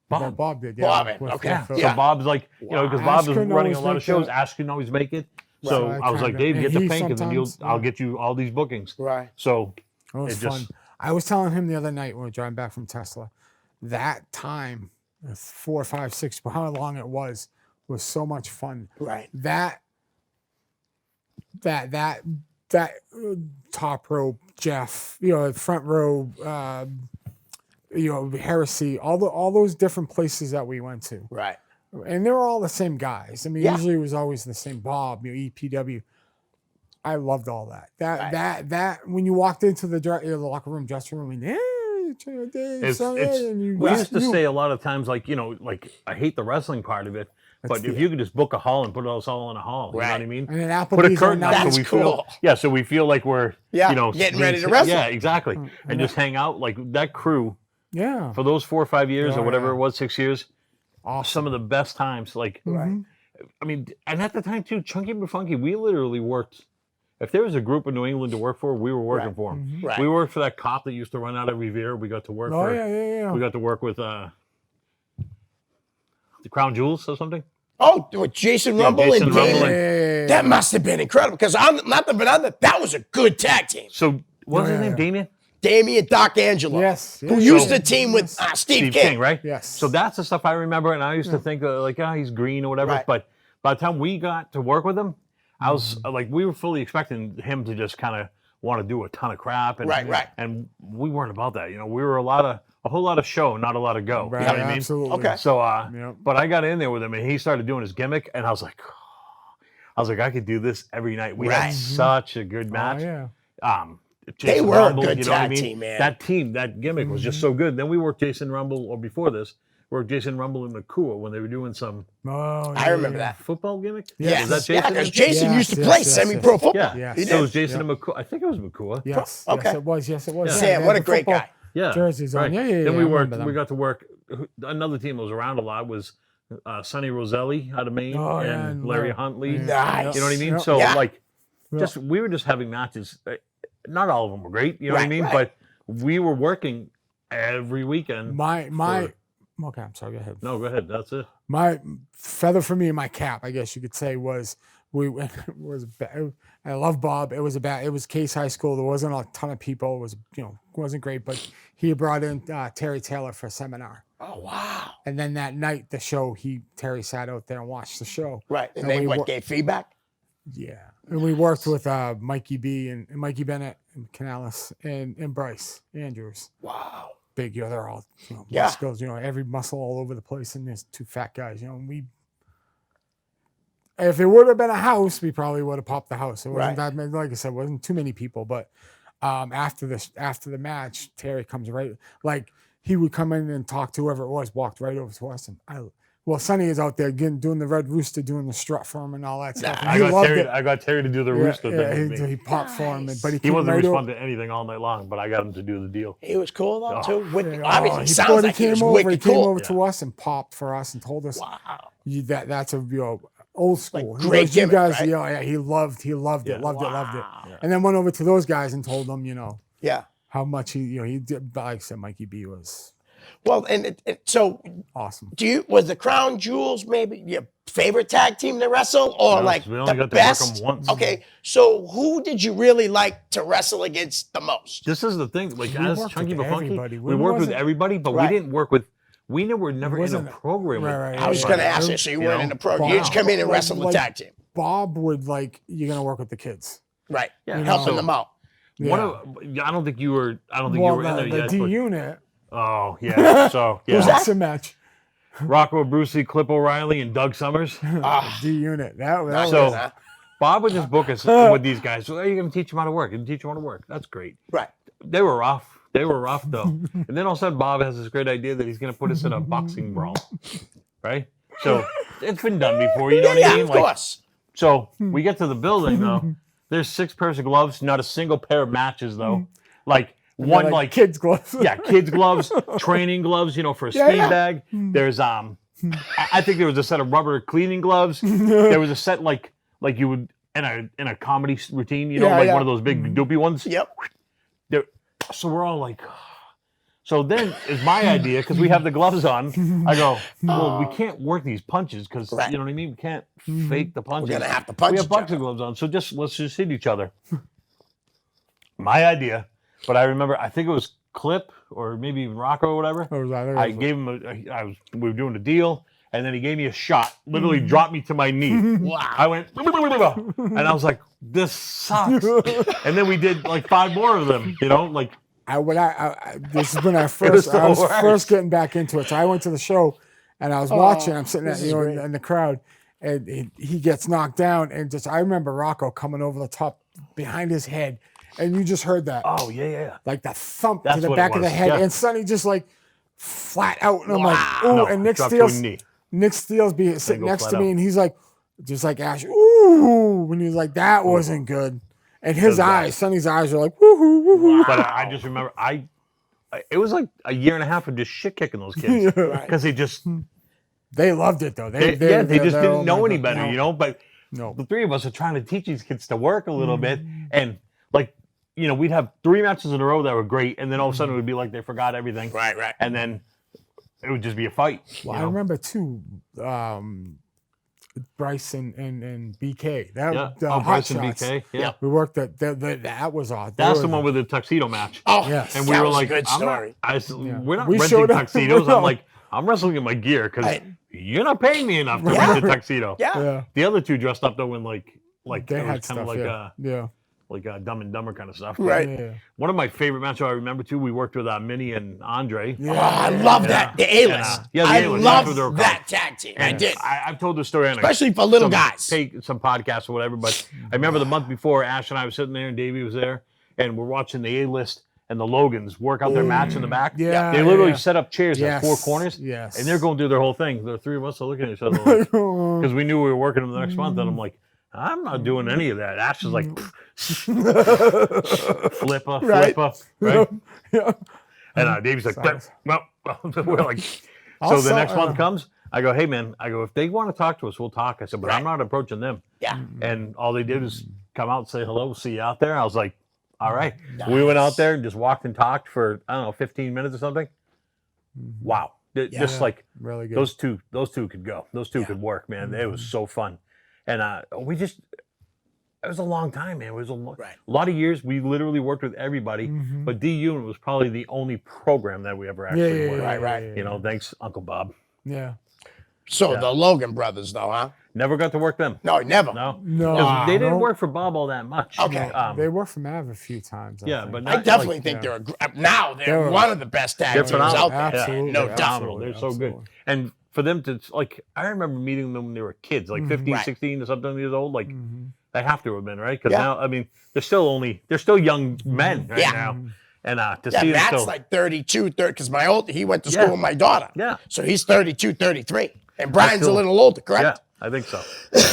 Well, Bob did. Yeah, Bob, with- okay. with, So Bob's like, you know, because Bob Ash was couldn't running a always lot of make shows. the- Ash couldn't always make it. So Right. I was like, Dave, And get the he pink, and then sometimes- I'll get you all these bookings. Right. So It was It fun. just- I was telling him the other night when we were driving back from Tesla, that time, 4, 5, 6, how long it was so much fun. Right. That top row Jeff, you know, front row, you know, Heresy, all those different places that we went to, Right. and they were all the same guys. I mean, Yeah. usually it was always the same Bob, you know, EPW. I loved all that. That when you walked into the locker room, dressing room, and it's and you we just used to knew. say a lot of times, like, you know, like I hate the wrestling part of it, but if the- you could just book a hall and put us all in a hall, you know what I Right. mean? And then Put a Applebee's curtain on up so That's we cool. feel, so we feel like we're, Yeah, you know, getting being ready to sa- wrestle. Yeah, exactly, and just hang out like that crew Yeah, for those 4 or 5 years Oh, or whatever yeah. it was, 6 years. awesome. Some of the best times, like, Mhm. I mean, and at the time too, Chunky but Funky, we literally worked. If there was a group in New England to work for, we were working Right. for them. Right. We worked for that cop that used to run out of Revere. We got to work Oh for. yeah. We got to work with the Crown Jewels or something. Oh, with Jason Rumble Jason and Rumble Damon. and- That must have been incredible because I'm not the banana. That was a good tag team. So what was his yeah, name? yeah. Damien? Damien Doc Angelo, Yes, who yes. used So- to team with Steve King. right? Yes. So that's the stuff I remember, and I used to think like, oh, he's green or whatever. Right. But by the time we got to work with him, I was Mm-hmm. like, we were fully expecting him to just kind of want to do a ton of crap, and Right. and we weren't about that. You know, we were a whole lot of show, not a lot of go. Right, You know what I mean? absolutely. Okay. So, Yep. but I got in there with him, and he started doing his gimmick, and I was like, I could do this every night. We Right. had such a good Oh, match. yeah. They Jason were a Rumble, good you know what I tag mean? team, man. That team, that gimmick was just so good. Then we worked Jason Rumble, or before this, worked Jason Rumble and Nakua when they were doing some Oh, I remember yeah. that. football gimmick. Yes. Was that Yeah, Jason? because Jason Yes, used to yes, play yes, semi-pro yes. football. Yeah. Yes. He So it did. was Jason and McCoy. I think it was McCoy. Yes. Okay. Yes, it was. Yes, it was. Yeah. Yeah, Sam, they what had a the great football guy. Yeah. Jerseys on. Right. Yeah. Then I we remember worked. them. We got to work. Another team that was around a lot was Sonny Roselli out of Maine Oh, yeah, and and Larry Larry. Huntley. Yeah. Nice. You know what I mean? Yep. So Yeah. like, Yeah. just we were just having matches. Not all of them were great. You know what I Right, mean? right. But we were working every weekend. My. Okay, I'm sorry. Go ahead. No, go ahead. That's it. My feather for me in my cap, I guess you could say, was I love Bob. It was Case High School. There wasn't a ton of people. It was wasn't great, but he brought in Terry Taylor for a seminar. Oh, wow. And then that night, the show, Terry sat out there and watched the show. Right. And And they we wor- gave feedback? Yeah, and we worked with Mikey B and Mikey Bennett and Canales and Bryce Andrews. Wow. Big, they're all Yeah. muscles, every muscle all over the place, and there's two fat guys, and if it would have been a house, we probably would have popped the house. It wasn't that many, like I said, wasn't too many people, but after the match, Terry comes right, like he would come in and talk to whoever it was, walked right over to us, and Sonny is out there again doing the Red Rooster, doing the strut for him and all that stuff. And I he got loved Terry. it. I got Terry to do the rooster thing with me. He popped for him, but he He came wasn't right over. responding to anything all night long, but I got him to do the deal. He was cool, though, Oh. too. Wicked. Oh, Obviously, he sounds thought like he was He wicked came cool. over to us and popped for us and told us, Wow. that's a old school. Like He great goes, you gimmick, guys, right? yeah, he loved Yeah. it, loved it. Wow. And then went over to those guys and told them, Yeah. how much he did. Like I said, Mikey B was Well, so awesome. was the Crown Jewels maybe your favorite tag team to wrestle, or No, like we only the got to work best? 'em once. Okay, so who did you really like to wrestle against the most? This is the thing. Like, We as worked Chunky with but Funky, everybody. we worked with wasn't- everybody, but Right. we didn't work with. We were never in a wasn't- program. with right, I was just Right. going to ask you, so you You weren't know? in the pro. Wow. You just come in and Like- wrestle the like- tag team, Bob would you're gonna work with the kids. right? Yeah, Helping so- them out. One Yeah. of, I don't think you were. I don't think you were in there the yet. D but- unit. oh yeah. So Who's yeah. that? Awesome match. Rocco Brucey, Clip O'Reilly, and Doug Summers. D unit. That was So- Huh? Bob would just book us with these guys. So, hey, you're going to teach them how to work. You teach them how to work. That's great. Right. They were rough. They were rough, though. And then all of a sudden, Bob has this great idea that he's going to put us in a boxing brawl. Right? So it's been done before. You know what I Yeah, mean? of course. So we get to the building, though. There's 6 pairs of gloves, not a single pair of matches, though. Like, one They're like kids gloves. yeah, kids gloves, training gloves, you know, for a speed bag. There's I think there was a set of rubber cleaning gloves. There was a set like you would in a comedy routine, you know, like one of those big doopy ones. Yep. There, so we're all like, so then is my idea, because we have the gloves on. I go, well, we can't work these punches because you know what I mean. We can't fake the punches. We're gonna have to punch We have each other. boxing gloves on, so let's just hit each other. My idea, but I remember I think it was Clip or maybe even Rocco or whatever. I gave him we were doing a deal, and then he gave me a shot. Literally dropped me to my knee. Wow. I went, and I was like, this sucks. And then we did like 5 more of them. You know, like. This is when I was first getting back into it. So I went to the show, and I was watching. I'm sitting at, in the crowd, and he gets knocked down, and I remember Rocco coming over the top behind his head, and you just heard that. Oh yeah. Like that thump That's to the what back it of the was, head, yeah. and Sonny just like flat out, and I'm like, ooh, No, and Nick dropped to a Steele's knee. sitting go next flat to me, out. and he's like, just like Ash, ooh, when he's like, that wasn't good. And his eyes, Sonny's eyes are like, woohoo, woohoo. But I just remember it was like a year and a half of just shit kicking those kids because They loved it though. they just didn't know any better, no. you know. But No. the 3 of us are trying to teach these kids to work a little bit, and like, you know, we'd have 3 matches in a row that were great, and then all of a sudden it would be like they forgot everything, Right. and then it would just be a fight. Well, you I know? remember too, Bryce and BK. That Yeah. Hot Bryce and Shots. BK. Yeah. We worked that was awesome. That's the one with the tuxedo match. Oh, Yes. And we that were was like, a good story. we're not We renting showed up. tuxedos. No. I'm like, I'm wrestling in my gear because you're not paying me enough to rent a tuxedo. Yeah. Yeah. The other 2 dressed up though in like They it had was kind stuff. of like yeah. Dumb and Dumber kind of stuff. Right. Yeah. One of my favorite matches I remember too. We worked with Minnie and Andre. Oh, I love that. The A-list. The I A-list. That's what they were love called. that tag team. I And did. I've told this story on Especially for little guys. some podcasts or whatever. But I remember the month before, Ash and I were sitting there, and Davey was there, and we're watching the A-list and the Logans work out their match in the back. Yeah, They literally yeah. set up chairs Yes. at 4 corners. Yes. And they're going through their whole thing. The 3 of us are looking at each other like, because we knew we were working them the next month, and I'm like, I'm not doing any of that. Ash is like, flipper, Right. right? Yeah. And Davey's like, Sounds- well, we're like, so Also, the next month comes, I go, hey man, if they want to talk to us, we'll talk. I said, but I'm not approaching them. Yeah. And all they did was come out and say hello, see you out there. I was like, all right. We went out there and just walked and talked for, I don't know, 15 minutes or something. Wow. Just like Really good. those two could go. Those 2 could work, man. It was so fun. And it was a long time, man. It was a lot of years. We literally worked with everybody, but D Unit was probably the only program that we ever actually worked. Right. You know, thanks, Uncle Bob. Yeah. So the Logan brothers, though, huh? Never got to work them. No, never. No. No. 'Cause they didn't No. work for Bob all that much. Okay. They worked for Mav a few times. Yeah, think. but I not definitely like, think now they're They're- one of the best tag They're teams phenomenal. out there. Absolutely, No yeah. doubt. phenomenal. They're so Absolutely. good. And for them to, like, I remember meeting them when they were kids, like 15, Right. 16 or something years old. Like, they have to have been, right? Because Yeah. now, I mean, they're still young men right Yeah. now. And to Yeah, see them Matt's still, like 32, because he went to school Yeah. with my daughter. Yeah. So he's 32, 33. And Brian's still- a little older, yeah, correct? I think so.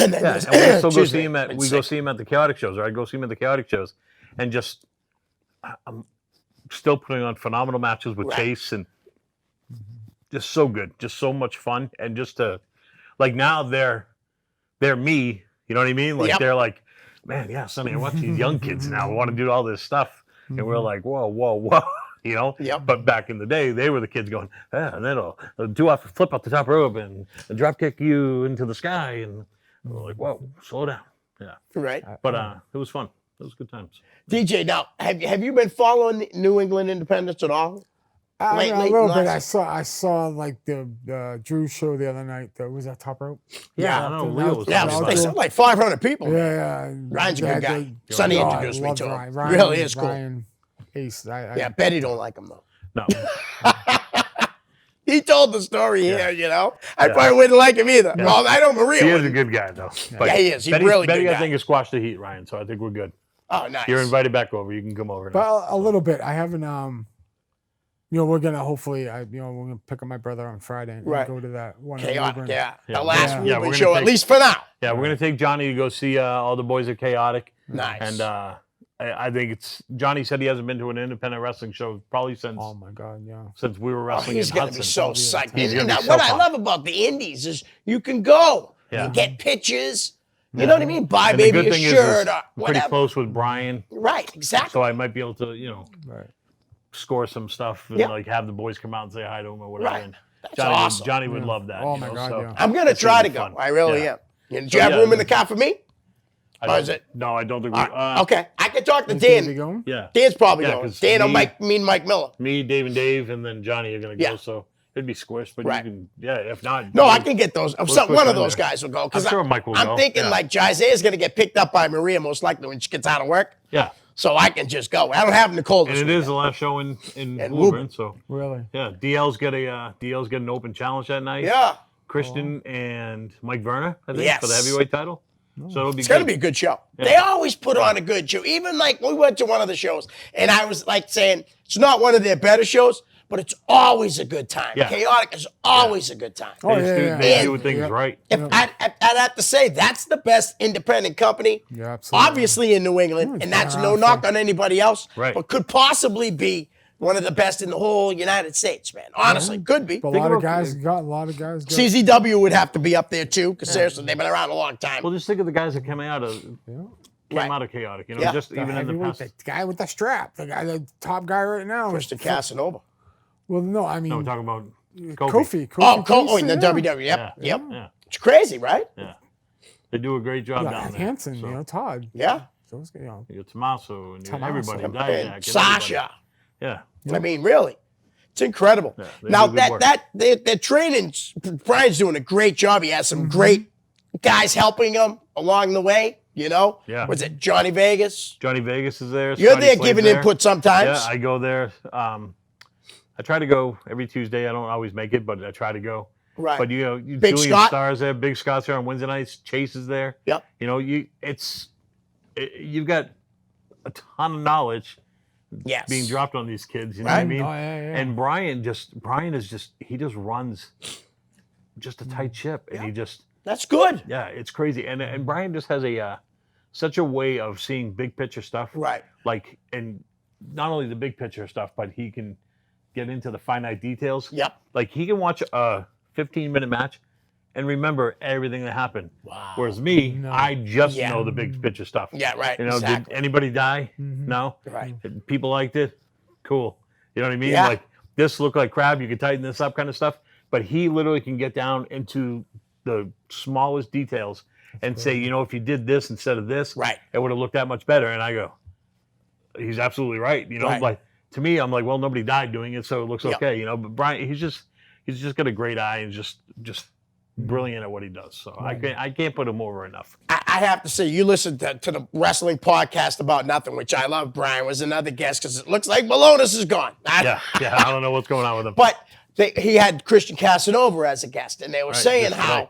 And then Yeah, there's- and we still go excuse see me, him at been we go sick. see him at the chaotic shows, or I go see him at the chaotic shows, and just I'm still putting on phenomenal matches with Right. Chase, and just so good, just so much fun, and just to like now they're me, you know what I mean? Like Yep. they're like, man, yeah, Sonny, I watch these young kids now want to do all this stuff, and we're like, whoa. You know, Yep. But back in the day, they were the kids going, and then they'll do off, flip off the top rope, and drop kick you into the sky, and we're like, whoa, slow down. Yeah, Right. but it was fun. It was good times. DJ, now, have you been following the New England Independence at all? Late a little bit. last- I saw like the Drew show the other night. Was that Top Rope? Yeah, I don't know. Leo was Yeah, talking about they it. said like 500 people. Yeah. Ryan's a good Yeah, guy. Sonny I introduced me love to him. Ryan. Really is cool. Ryan Ace. Yeah, Betty don't like him, though. No, He told the story here, you know. I probably wouldn't like him either. Well, I know Maria he is a wouldn't. good guy though. Yeah, he is. He's Betty, really Betty, good I guy. think has squashed the heat, Ryan. So I think we're good. Oh, nice. You're invited back over. You can come over. Now. But a little bit. I haven't. We're gonna hopefully. we're gonna pick up my brother on Friday and Right. go to that one. in Chaotic, Woburn. yeah. Yeah. The last Yeah. Woburn Yeah, we're gonna show, at take- least for now. Yeah, we're gonna take Johnny to go see all the boys at Chaotic. Nice. And I think it's Johnny said he hasn't been to an independent wrestling show probably since Oh my God, yeah. since we were Oh, wrestling he's in gonna Hudson. be so He's psyched. He's And gonna be so what I pumped. love about the indies is you can go Yeah. and get pictures. You know what I mean? Buy And the maybe good a thing shirt is or I'm pretty whatever. close with Brian, Right, exactly. so I might be able to Right. score some stuff and Yeah. like have the boys come out and say hi to him or whatever. Right. And That's Johnny awesome. Johnny would Yeah. love that. Oh you my know, God, so yeah. I'm gonna it's gonna try be to go. fun. I really Yeah. am. Do you So, have yeah, room in the car for me? I Or don't- is it? No, I don't think we. Okay, I can talk to Is he Dan. going? Yeah. Dan's probably Yeah, going. 'cause Dan or me- Mike Miller. Me, Dave, and Dave, and then Johnny are gonna go. Yeah. So it'd be squished, but Right. you can. Yeah, if not. No, I we'll- can get those. push One of in those there. guys will go. I'm Because sure Mike will I'm go. thinking Yeah. like Isaiah's going to get picked up by Maria most likely when she gets out of work. Yeah, So I can just go. I don't have Nicole this and it is weekend. the last show in And Woburn. So Really? yeah, DL's got an open challenge that night. Yeah. Christian and Mike Verna, I think, Yes. for the heavyweight title. So it'll be. It's going to good. be a good show. Yeah. They always put on a good show. Even like we went to one of the shows and I was like saying, it's not one of their better shows, but it's always a good time. Yeah. Chaotic is always a good time. Oh, They just yeah, do, yeah. they And- do things Yeah. right. If I'd have to say that's the best independent company, Yeah, absolutely. obviously in New England, and that's no knock on anybody else, Right. but could possibly be one of the best in the whole United States, man. Honestly, could be. But a Think lot of about- guys got a lot of guys. Got, CZW would have to be up there too, because seriously, they've been around a long time. Well, just think of the guys that came out of Right. chaotic. You know, Yeah. just the even in the heavyweight, past. the guy with the strap, the top guy right now. Christian Casanova. Well, no, I mean No, we're talking about Kofi. Oh, in the yeah. WWE. Yep. Yeah. Yep. Yeah, It's crazy, right? yeah. They do a great job Yeah, down there. Hanson, So, Todd. Yeah. Those, you got Tommaso and Tommaso. everybody, And Diak, and Sasha. everybody. Yeah. I mean, really. It's incredible. Yeah, they Now do good work. they're training. Brian's doing a great job. He has some great guys helping him along the way. You know, Yeah. Was it Johnny Vegas? Johnny Vegas is there. You're Scotty there Slade's giving there. input sometimes. Yeah, I go there. I try to go every Tuesday. I don't always make it, but I try to go. Right. But you know, Big Julian Scott? Starr's there. Big Scott's there on Wednesday nights. Chase is there. Yep. You know, you've got a ton of knowledge Yes. being dropped on these kids. You know Right. what I mean? Oh, yeah, yeah. And Brian he just runs just a tight ship, and he just That's good. yeah, it's crazy. And Brian just has such a way of seeing big picture stuff. Right. Like, and not only the big picture stuff, but he can get into the finite details. Yep. Like he can watch a 15-minute match and remember everything that happened. Wow. Whereas me, No. I just Yeah. know the big picture stuff. Yeah. Right. You know, exactly. did anybody die? No. Right. People liked it. Cool. You know what I mean? Yeah. Like this looked like crap. You could tighten this up, kind of stuff. But he literally can get down into the smallest details and say, you know, if you did this instead of this, Right. it would have looked that much better. And I go, he's absolutely right. You know, Right. like to me, I'm like, well, nobody died doing it, so it looks Yep. okay. You know, but Brian, he's just got a great eye and just brilliant at what he does. So I can't put him over enough. I have to say, you listened to the wrestling podcast about nothing, which I love. Brian was another guest because it looks like Malonis is gone. Yeah, I don't know what's going on with him. But he had Christian Casanova as a guest, and they were saying just how right.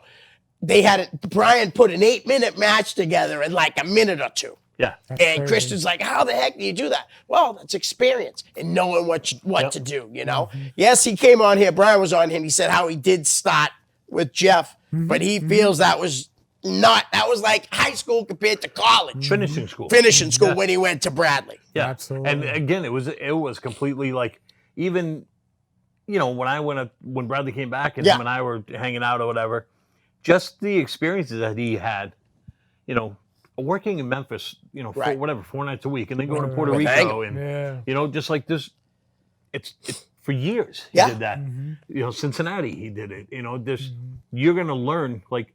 they had Brian put an 8-minute match together in like a minute or two. Yeah, And crazy. Christian's like, how the heck do you do that? Well, that's experience and knowing what to do, you know? Yes, he came on here. Brian was on here, and he said how he did start with Jeff, but he feels that was like high school compared to college. finishing school. Finishing school when he went to Bradley. Yeah, Absolutely. And again, it was completely like even, you know, when Bradley came back and Yeah. him and I were hanging out or whatever, just the experiences that he had, you know, working in Memphis, you know, Right. for 4 nights a week, and then going to Right. Puerto With Rico, Angle. and Yeah. you know, just like this, it's for years he Yeah. did that. You know, Cincinnati, he did it. You know, you're gonna learn like.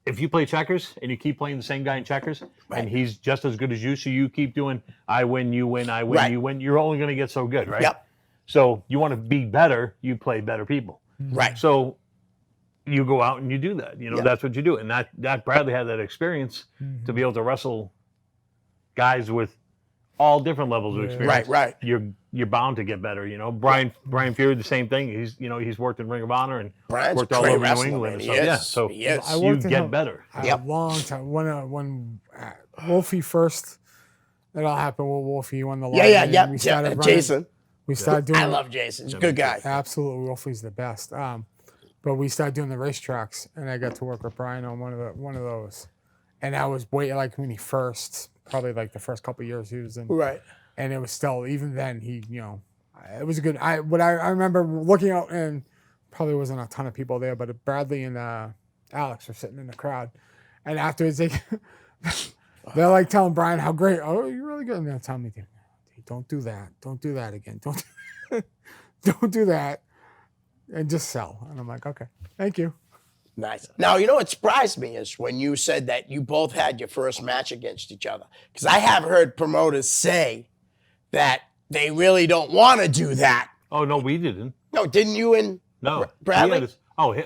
If you play checkers and you keep playing the same guy in checkers, Right. and he's just as good as you, so you keep doing, I win, you win, I win, Right. you win, you're only going to get so good, right? Yep. So you want to be better, you play better people. Right. So you go out and you do that. You know, Yep. that's what you do. And that Bradley had that experience to be able to wrestle guys with all different levels of experience. Right. You're bound to get better. You know, Brian Fury, the same thing. He's worked in Ring of Honor and Brian's worked a all great over New wrestler, England. man. And He stuff. Yeah, is. so He is. I you worked in get a- better. A long time. When Wolfie first, that all happened with Wolfie. He won the lottery. Yeah. and we started running- Jason. We started doing. I love Jason. He's a good guy. Absolutely, Wolfie's the best. But we started doing the racetracks, and I got to work with Brian on one of those. And I was like when he first probably like the first couple years he was in. Right. And it was still, even then, he, it was a good. I remember looking out, and probably wasn't a ton of people there, but Bradley and Alex were sitting in the crowd, and afterwards they're like telling Brian how great. Oh, you're really good. And they're telling me, don't do that. Don't do that again. Don't do that, and just sell. And I'm like, okay, thank you. Nice. Now, what surprised me is when you said that you both had your first match against each other. Because I have heard promoters say that they really don't want to do that. Oh, no, we didn't. No, didn't you and No. Bradley?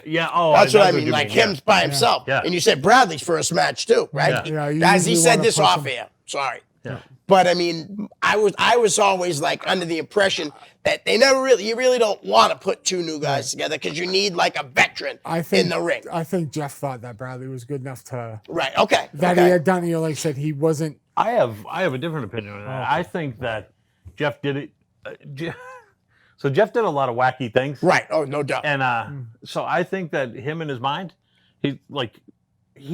Yeah. Oh, That's what I mean, you like mean, him by himself. Yeah. And you said Bradley's first match too, right? Yeah, you Guys, he usually said wanna this put off some- air. Sorry. Yeah. But I mean, I was always like under the impression that you really don't want to put two new guys together because you need like a veteran in the ring. I think Jeff thought that Bradley was good enough to Right. Okay. that okay. he had done. Like I said, he wasn't. I have a different opinion on that. I think that Jeff did it. So Jeff did a lot of wacky things. Right. Oh, no doubt. And so I think that him in his mind, he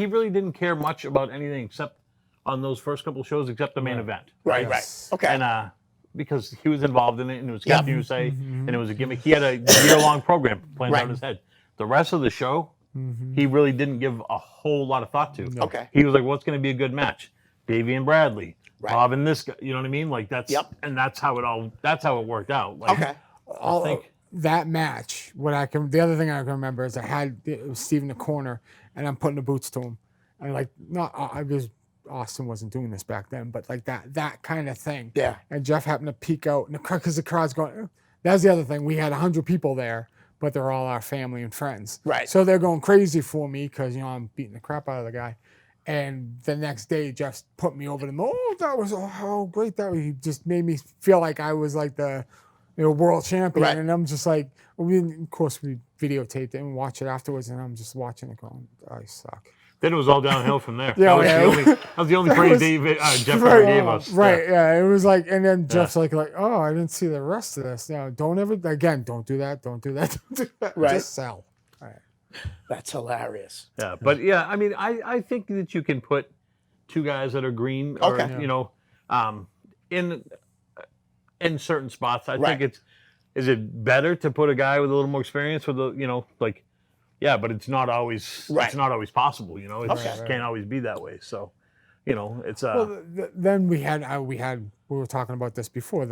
really didn't care much about anything except on those first couple of shows, except the main event. right. Yes. Right. Okay. And because he was involved in it, and it was Captain USA, and it was a gimmick. He had a year-long program planned out in his head. The rest of the show, he really didn't give a whole lot of thought to. Okay. He was like, "What's going to be a good match? Davey and Bradley, Right. Bob and this guy." You know what I mean? Like that's Yep. and that's how it worked out. Like, Okay. I think That match, the other thing I can remember is it was Steve in the corner, and I'm putting the boots to him, and Austin wasn't doing this back then, but like that kind of thing. Yeah. And Jeff happened to peek out, and because the crowd's going. That was the other thing. We had 100 people there, but they're all our family and friends. Right. So they're going crazy for me because I'm beating the crap out of the guy. And the next day, Jeff put me over them. Oh, that was great! He just made me feel like I was like the world champion. Right. And I'm just like, of course, we videotaped it and watch it afterwards, and I'm just watching it going, I suck. then it was all downhill from there. Yeah, that was the only praise Jeff ever gave us. Right, yeah. It was like, and then Jeff's like, oh, I didn't see the rest of this. Now, don't do that, don't do that, don't do that. Right. Just sell. All right. That's hilarious. Yeah, but yeah, I mean, I think that you can put two guys that are green, or in certain spots. I think is it better to put a guy with a little more experience with but it's not always it's not always possible. It just can't always be that way. So, it's Well, then we were talking about this before,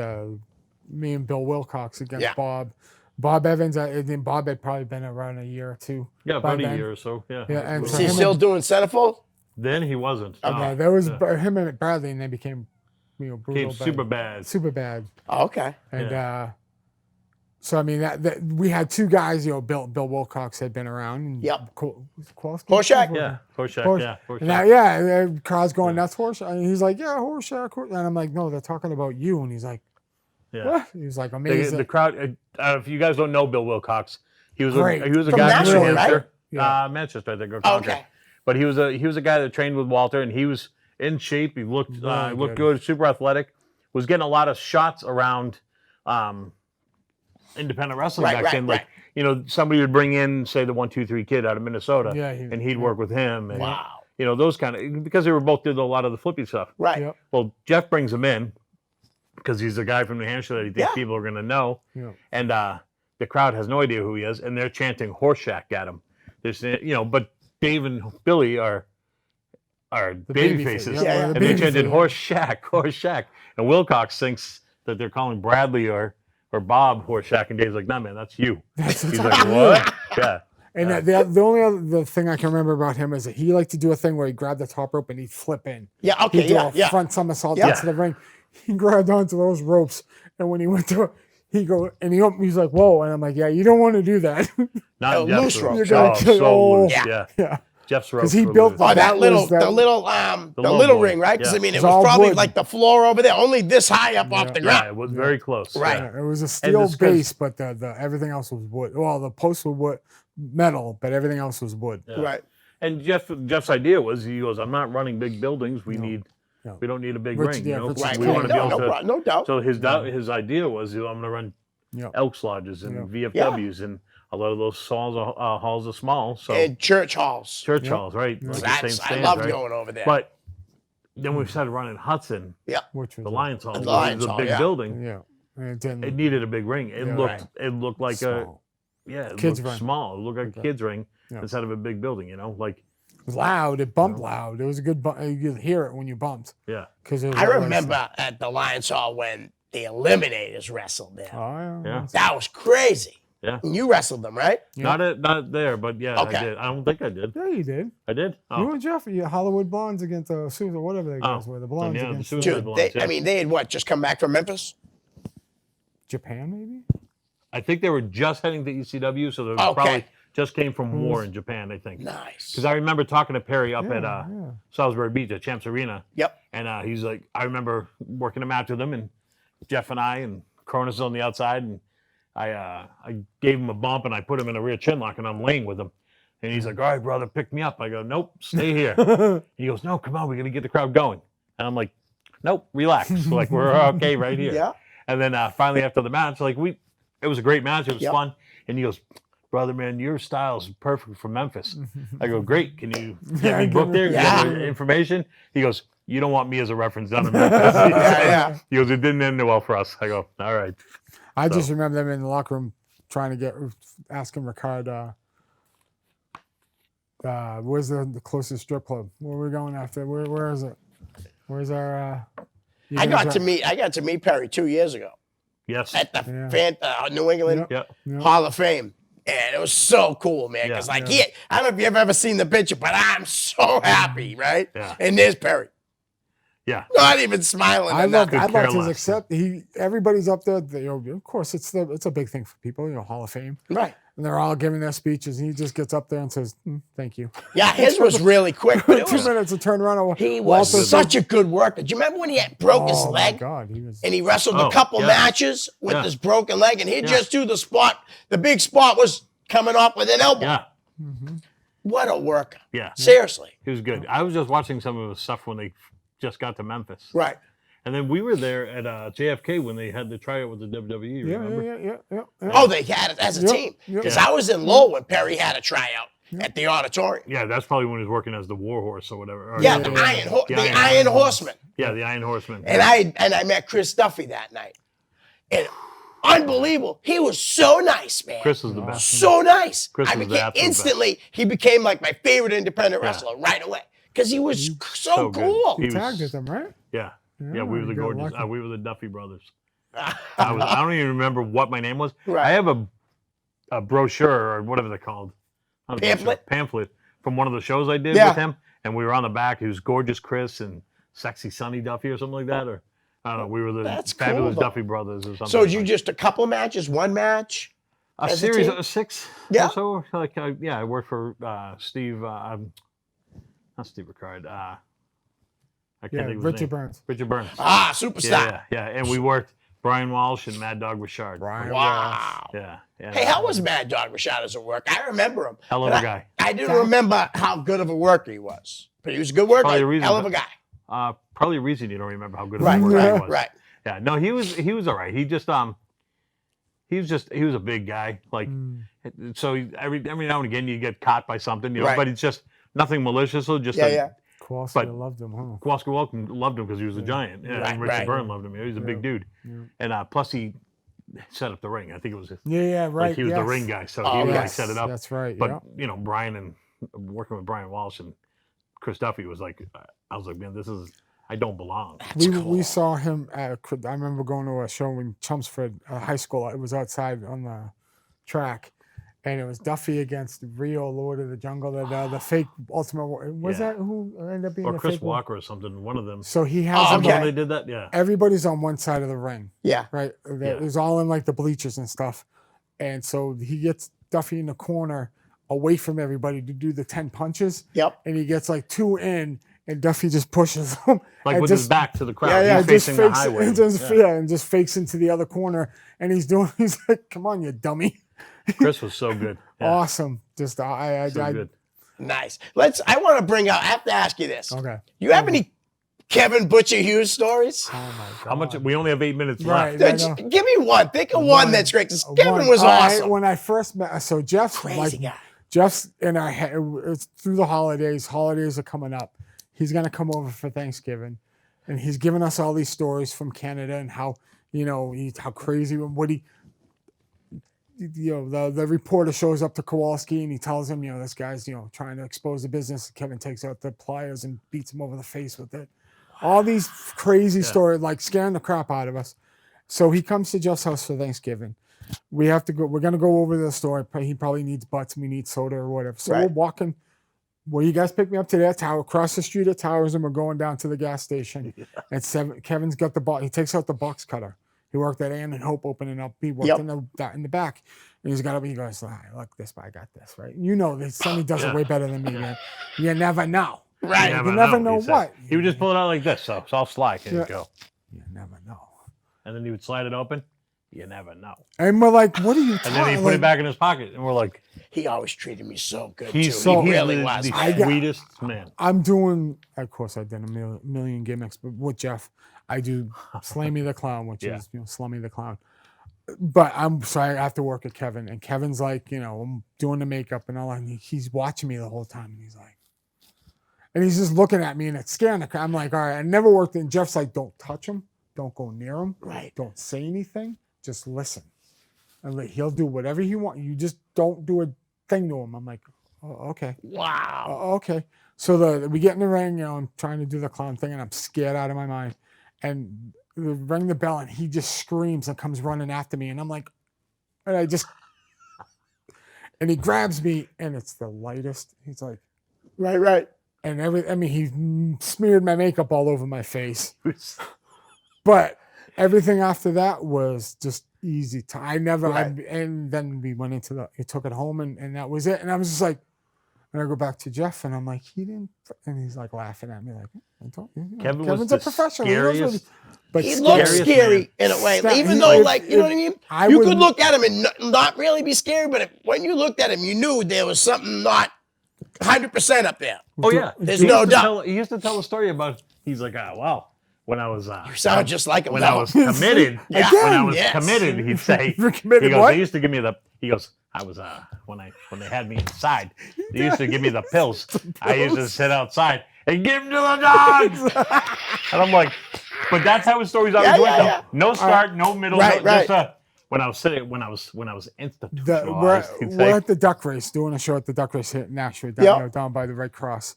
me and Bill Wilcox against Bob Evans. I think Bob had probably been around a year or two. yeah, by about a then. year or so. Yeah, Yeah, and Is for he him still doing centerfold? then he wasn't. Okay, there was him and Bradley, and they became brutal, Came super bad. super bad. Oh, okay. And so I mean that we had two guys. Bill Wilcox had been around. And Yep. Kowalski? Horseshack? Yeah, Horseshack. Horse- Yeah, Horseshack. And the crowd's going nuts. Horseshack. And he's like, yeah, Horseshack. And I'm like, no, they're talking about you. And he's like, Yeah. what? He was like, The amazing. crowd. If you guys don't know Bill Wilcox, he was Great. a From guy Nashville, from New right? Hampshire, Yeah. Manchester, I think. Or Oh, Concord. okay. But he was a guy that trained with Walter, and he was in shape. He looked Very good, super athletic. Was getting a lot of shots around independent wrestling back then. Like somebody would bring in, say, the 1-2-3 Kid out of Minnesota, Yeah, and he'd work with him. And, Wow. those kind of, because they were both did a lot of the flippy stuff. Right. Yep. Well, Jeff brings him in because he's a guy from New Hampshire that he thinks people are going to know. Yeah. And the crowd has no idea who he is, and they're chanting Horseshack at him. They're but Dave and Billy are baby faces. Yeah, And they chanted Horseshack. And Wilcox thinks that they're calling Bradley or Bob Horseshack, and Dave's like, "No, man, that's you." He's like, "What?" Yeah. And the only other thing I can remember about him is that he liked to do a thing where he'd grab the top rope and he'd flip in. Yeah. Okay. He'd do Yeah. a Yeah. front somersault Yeah. into the ring. He grabbed onto those ropes, and when he went to, he's like, "Whoa!" And I'm like, "Yeah, you don't want to do that." Not loose Jeff's ropes. You're gonna Oh, kill- so loose. Yeah. Yeah. Yeah, Jeff's ropes. because he were built loose. Oh, that was the little low ring, right? Because Yeah. I mean, it It's was all probably wood. like the floor over there, only this high up off the Yeah, ground. it was very close. Right. Yeah. It was a steel this 'cause- base, but the everything else was wood. Well, the posts were wood, metal, but everything else was wood. Yeah. Right. And Jeff's idea was, he goes, "I'm not running big buildings. We don't need a big Rich- ring. yeah, You know, Rich- Right. we Yeah, want to be able to." No doubt. So his idea was, I'm going to run Yeah. Elks Lodges and VFWs, and a lot of those halls are small. So And church halls. church halls, right? Like the same I stands, love right? going over there. But Then we started running Hudson, Which was the Lions Hall. The Which Lions is a Hall, big yeah. building. Yeah. And it didn't. It needed a big ring. It looked like small. it Kids looked ring. small. It looked like a kid's ring Yeah. instead of a big building, like It was loud. It bumped loud. It was a good bump. You could hear it when you bumped. yeah. Because I remember at the Lions Hall when the Eliminators wrestled there. Oh, yeah. Yeah. That was crazy. Yeah. And you wrestled them, right? Yeah. Not there, but yeah, Okay. I did. I don't think I did. Yeah, you did. I did. Oh. You and Jeff, Hollywood Blondes against Susan, whatever they guys were. The Blondes yeah, the against Suicide Dude, Blondes, yeah. I mean, they had what? Just come back from Memphis? Japan, maybe? I think they were just heading to ECW, so they Okay. probably just came from war in Japan, I think. Nice. Because I remember talking to Perry up at yeah. Salisbury Beach at Champs Arena. Yep. And he's like, I remember working a match with him, and Jeff and I, and Cronus on the outside, and I gave him a bump, and I put him in a rear chin lock, and I'm laying with him. And he's like, all right, brother, pick me up. I go, nope, stay here. He goes, no, come on, we're going to get the crowd going. And I'm like, nope, relax. Like, we're okay right here. Yeah. And then finally after the match, it was a great match. It was Yep. fun. And he goes, brother, man, your style is perfect for Memphis. I go, great. Can you get me booked there? Yeah. Get me information? He goes, you don't want me as a reference down in Memphis. Yeah. He goes, it didn't end well for us. I go, all right. I just remember them in the locker room trying to asking Ricard, where's the closest strip club? Where are we going after? Where is it? Where's our? I got to meet Perry 2 years ago Yes. at the New England Yeah. Hall of Fame. And it was so cool, man. Because I don't know if you've ever seen the picture, but I'm so happy, right? Yeah. And there's Perry. Yeah. Not even smiling. I or loved nothing. his accept. Everybody's up there. Of course, it's a big thing for people. Hall of Fame, Right. and they're all giving their speeches, and he just gets up there and says, "Thank you." Yeah, his was really quick. But it 2 was, minutes to turn around. he was Walter such a good worker. Do you remember when he broke his Oh my leg? God, he was. And he wrestled Oh, a couple yeah. matches with Yeah. this broken leg, and he'd just do the spot. The big spot was coming off with an elbow. Yeah. What a worker. Yeah. Seriously. He was good. I was just watching some of his stuff when they just got to Memphis. Right. And then we were there at JFK when they had the tryout with the WWE, remember? Yeah. Oh, they had it as a Yep, team. yep. Because I was in Lowell when Perry had a tryout at the auditorium. Yeah, that's probably when he was working as the War Horse or whatever. Or Yeah, the- the Iron Iron Horseman. Yeah, the Iron Horseman. And I met Chris Duffy that night. And unbelievable. He was so nice, man. Chris was the best. So nice. Chris I was the became absolute instantly, he became like my favorite independent wrestler right away. Because he was so good. cool. He was- Tagged with them, right? Yeah. Yeah, we were the you got gorgeous. lucky. We were the Duffy brothers. I don't even remember what my name was. Right. I have a brochure or whatever they're called. Not a brochure, Pamphlet? pamphlet from one of the shows I did Yeah. with him. And we were on the back. He was Gorgeous Chris and Sexy Sonny Duffy or something like that. Or I don't know. We were the That's Fabulous cool, though. Duffy brothers or something. So did you like just a couple matches, one match? a as a series team? of 6 Yeah. or so? I worked for Steve, not Steve Ricard. I can't think of his Richard name. Burns. Richard Burns. Ah, superstar. Yeah. And we worked Brian Walsh and Mad Dog Richard. Wow. Yeah. Hey, how was Mad Dog Rashad as a worker? I remember him. Hell of but a guy. I didn't remember how good of a worker he was. But he was a good worker. Probably a reason, Hell of a but- guy. Probably a reason you don't remember how good Right, of a worker he right, was. right. Yeah. No, he was all right. He was a big guy. Like, so every now and again you get caught by something, Right. but it's just nothing malicious. So just Yeah. Kowalski But- loved him, huh? Kowalski loved him because he was a giant. Yeah, Right, and Richard right. Byrne loved him. He was a big dude. And plus he set up the ring. I think it was Yeah, right. like he was the yes. ring guy, so Oh, he yes, like set it up. That's right. But yeah. Brian and working with Brian Walsh and Chris Duffy was like, I was like, man, I don't belong. We saw him at. I remember going to a show in Chelmsford High School. It was outside on the track, and it was Duffy against Rio, Lord of the Jungle. The fake Ultimate. Was Yeah. that who ended up being Or the Chris fake one? Walker or something. One of them. So he has Oh, them. okay. When they did that, yeah. Everybody's on one side of the ring, Yeah. right? It was all in like the bleachers and stuff, and so he gets Duffy in the corner, away from everybody to do the 10 punches. Yep. And he gets like 2 in, and Duffy just pushes him. Like and with his back to the crowd. Yeah, He's just facing the fakes, highway. and just, and just fakes into the other corner. And he's like, come on, you dummy. Chris was so good. Yeah, Awesome. Just, so good. Nice. I want to bring up, I have to ask you this. Okay. You have any Kevin Butcher Hughes stories? Oh my God. How much? We only have 8 minutes Right. left. I know. Give me one. Think of one that's great. 'Cause Kevin was All right, awesome. when I first met, so Jeff's Crazy guy. Jeff's and I had, it's through the holidays. Holidays are coming up. he's gonna come over for Thanksgiving, and he's giving us all these stories from Canada and how how crazy what he. The reporter shows up to Kowalski and he tells him, this guy's, trying to expose the business. Kevin takes out the pliers and beats him over the face with it. All these crazy stories, like scaring the crap out of us. So he comes to Jeff's house for Thanksgiving. We have to go. We're going to go over the store. He probably needs butts. We need soda or whatever. So we're walking. Well, you guys pick me up to that tower, across the street at Towers, and we're going down to the gas station. At 7, Kevin's got the box. He takes out the box cutter. He worked at Ann and Hope opening up. He worked in the back. And he goes, look, I got this, right? Sonny does it way better than me, man. You never know. Right. You never know what. He would just pull it out like this, so it's all slack, and he'd go. You never know. And then he would slide it open. You never know. And we're like, what are you talking about? And then he put it back in his pocket, and we're like, he always treated me so good, he really was. The sweetest man. I'm doing, of course, I did a million gimmicks, but with Jeff, I do Slammy the Clown, which is, Slummy the Clown. But I have to work with Kevin, and Kevin's like, I'm doing the makeup and all that, and he's watching me the whole time, and he's just looking at me, and it's scaring the crap. I'm like, all right, I never worked, and Jeff's like, don't touch him, don't go near him, don't say anything, just listen, and he'll do whatever he wants. You just don't do a thing to him. I'm like, oh, okay, wow, okay. So we get in the ring, I'm trying to do the clown thing, and I'm scared out of my mind, and ring the bell, and he just screams and comes running after me, and I'm like, and he grabs me, and it's the lightest. He's like, right, and he smeared my makeup all over my face, but everything after that was just easy. And then we went he took it home, and that was it. And I was just like, and I go back to Jeff, and I'm like, he didn't, and he's like laughing at me, like, Kevin's a professional. But he looks scary in a way, even though, you know what I mean? You could look at him and not really be scary, but when you looked at him, you knew there was something not 100% up there. Oh, yeah. There's no doubt. He used to tell a story about, he's like, wow, when I was... you sound just like him. When I was committed, committed, he'd say... They used to give me he goes, I was, when they had me inside, they used to give me the pills. I used to sit outside and give them to the dogs. And I'm like, but that's how his stories always went, though. No start, no middle, just when I was institutionalized. We're at the duck race, doing a show at the duck race here in Nashville, down by the Red Cross.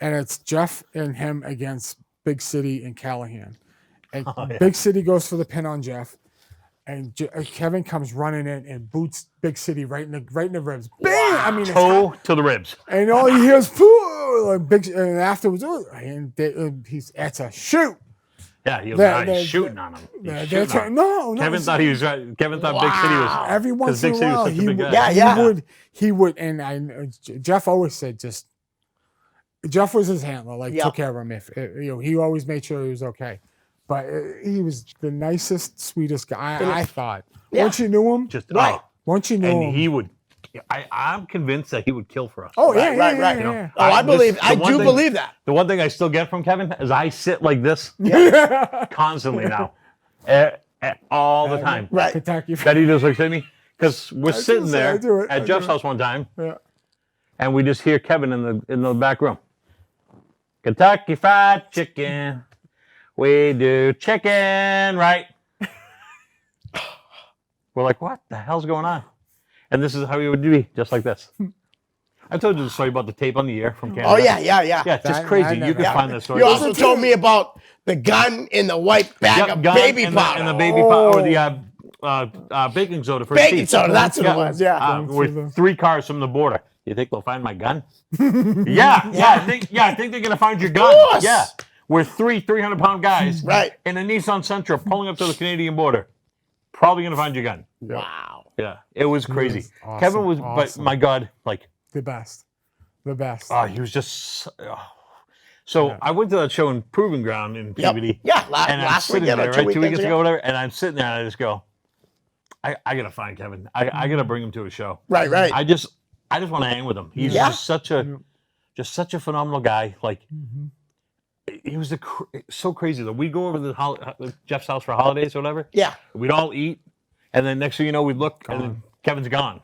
And it's Jeff and him against Big City and Callahan. And Big City goes for the pin on Jeff. And Kevin comes running in and boots Big City right in the ribs. Bam! Wow. I mean, toe to the ribs. And all he hears, and afterwards, it's a shoot. Yeah, he was shooting on him. No. Kevin thought he was right. Kevin thought Big City was. Every once in a while, he would, and Jeff always said Jeff was his handler, took care of him. He always made sure he was okay. But he was the nicest, sweetest guy, I thought. Once you knew him, once you knew him. And he would, I'm convinced that he would kill for us. Oh, right. I do believe that. The one thing I still get from Kevin is I sit like this constantly now. All the time. Right. Kentucky. That he just looks at me. Because we're sitting there at Jeff's house one time, and we just hear Kevin in the back room. Kentucky Fried Chicken. We do chicken, right? We're like, what the hell's going on? And this is how he would be, just like this. I told you the story about the tape on the ear from Canada. Oh, yeah. Yeah, it's just crazy. You can find that story. You also told me about the gun in the white bag of baby powder. And the baby powder, or the baking soda for baking soda, that's what it was, we're 3 cars from the border. You think they'll find my gun? I think they're going to find your gun. Yeah. We're 300-pound guys in a Nissan Sentra pulling up to the Canadian border. Probably going to find your gun. Wow. Yeah, it was crazy. Awesome, Kevin was, but my God, the best. Oh, he was just... So I went to that show in Proving Ground in PBD. Yeah, and last weekend, right? 2 weekends ago, whatever. And I'm sitting there and I just go, I got to find Kevin. I got to bring him to a show. Right. I just want to hang with him. He's just such a phenomenal guy. He was so crazy though. We'd go over to Jeff's house for holidays or whatever. Yeah. We'd all eat, and then next thing you know, we'd look, and then Kevin's gone.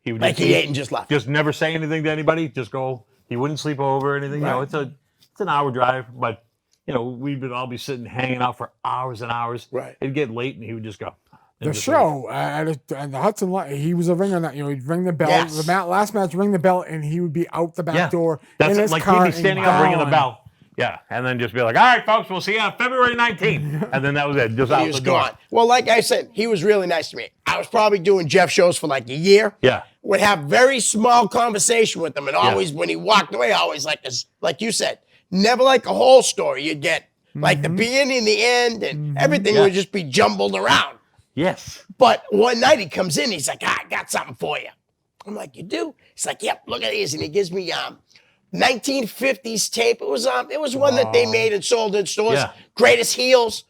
He would he ate and just left. Just never say anything to anybody. Just go. He wouldn't sleep over or anything. Right. It's it's an hour drive, but you know, we would all be sitting hanging out for hours and hours. Right. It'd get late, and he would just go. The show at the Hudson Light, he was a ringer. That he'd ring the bell. Yes. The last match, ring the bell, and he would be out the back door That's in his like car he'd be standing up, and ringing the gone. bell. Yeah, and then just be like, "All right, folks, we'll see you on February 19th," and then that was it. Just out He was the door. gone. Well, like I said, he was really nice to me. I was probably doing Jeff shows for like a year. Yeah. Would have very small conversation with him, and always when he walked away, always like you said, never like a whole story. You'd get like the beginning, the end, and everything would just be jumbled around. Yes. But one night he comes in, he's like, I got something for you. I'm like, you do? He's like, yep, look at these. And he gives me 1950s tape. It was one that they made and sold in stores. Yeah. Greatest heels,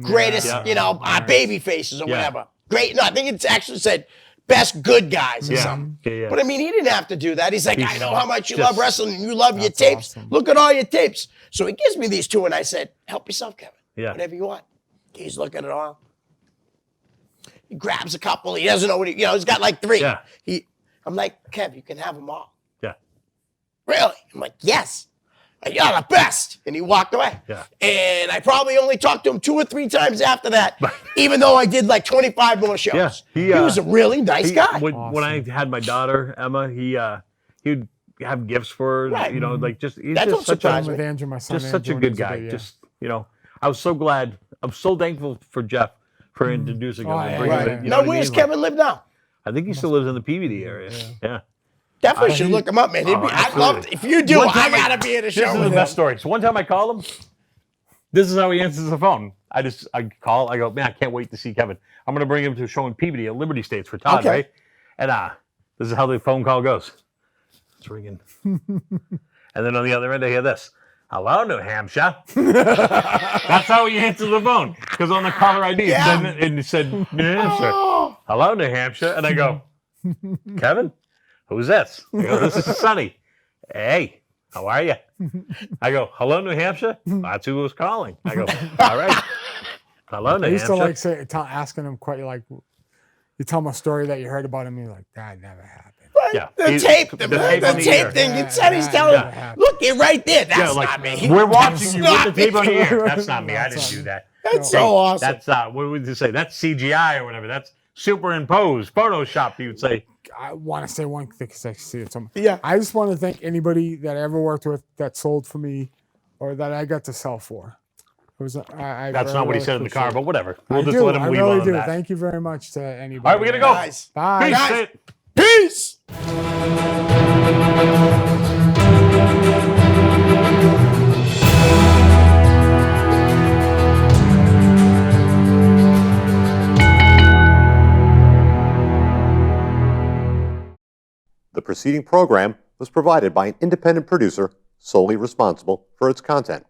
greatest, Yeah. baby faces or Yeah. whatever. Great. No, I think it actually said best good guys or Yeah. something. Yeah. But I mean, he didn't have to do that. He's like, I know how much you just- love wrestling and you love your That's tapes. awesome. Look at all your tapes. So he gives me these two, and I said, help yourself, Kevin. Yeah. Whatever you want. He's looking at all. He grabs a couple. He doesn't know what he's got like three. Yeah. I'm like, Kev, you can have them all. Yeah. Really? I'm like, yes. Like, you're the best. And he walked away. Yeah. And I probably only talked to him 2 or 3 times after that, even though I did like 25 more shows. Yeah. He was a really nice guy. When I had my daughter Emma, he'd have gifts for her. Right. You know, like just he's That don't just such surprise a me. With Andrew, my son. just such a Andrew, good and guy. yeah. Just I was so glad. I'm so thankful for Jeff for introducing him. Oh, and yeah, bringing right. him in, you Now, know what I where's mean? Kevin live now? I think he still lives in the PVD area. Yeah. Definitely should look him up, man. I'd love to. If you do, One I time gotta be at a This show is the with best him. story. So one time I called him. This is how he answers the phone. I call. I go, man, I can't wait to see Kevin. I'm going to bring him to a show in Peabody at Liberty States for Todd, Okay. right? And this is how the phone call goes. It's ringing. And then on the other end, I hear this. Hello, New Hampshire. That's how he answers the phone. Because on the caller ID, it said New Hampshire. Hello, New Hampshire. And I go, Kevin, who's this? I go, this is Sonny. Hey, how are you? I go, hello, New Hampshire? That's who was calling. I go, all right. Hello, New I used to Hampshire. like asking him quite like, you tell him a story that you heard about him, and you're like, that never happened. Yeah. The He's- tape, the tape on the ear. thing. Yeah, You said he's yeah, telling yeah. look, you're right there. That's Yeah, like, not me. we're watching you with Not the tape on the me. ear. That's not me. I That's didn't not do that. That's so awesome. That's, what would you say? That's CGI or whatever. That's superimposed, Photoshop, you would say. I want to say one thing because I see it somewhere. Yeah. I just want to thank anybody that I ever worked with that sold for me or that I got to sell for. It was, I That's not what he said in the car, but whatever. We'll I just do. let him I leave really on do. that. Thank you very much to anybody. All right, we're going to go. Guys. Bye. Peace. Guys. Say it. Peace. The preceding program was provided by an independent producer solely responsible for its content.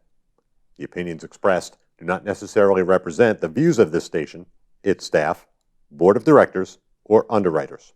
The opinions expressed do not necessarily represent the views of this station, its staff, board of directors, or underwriters.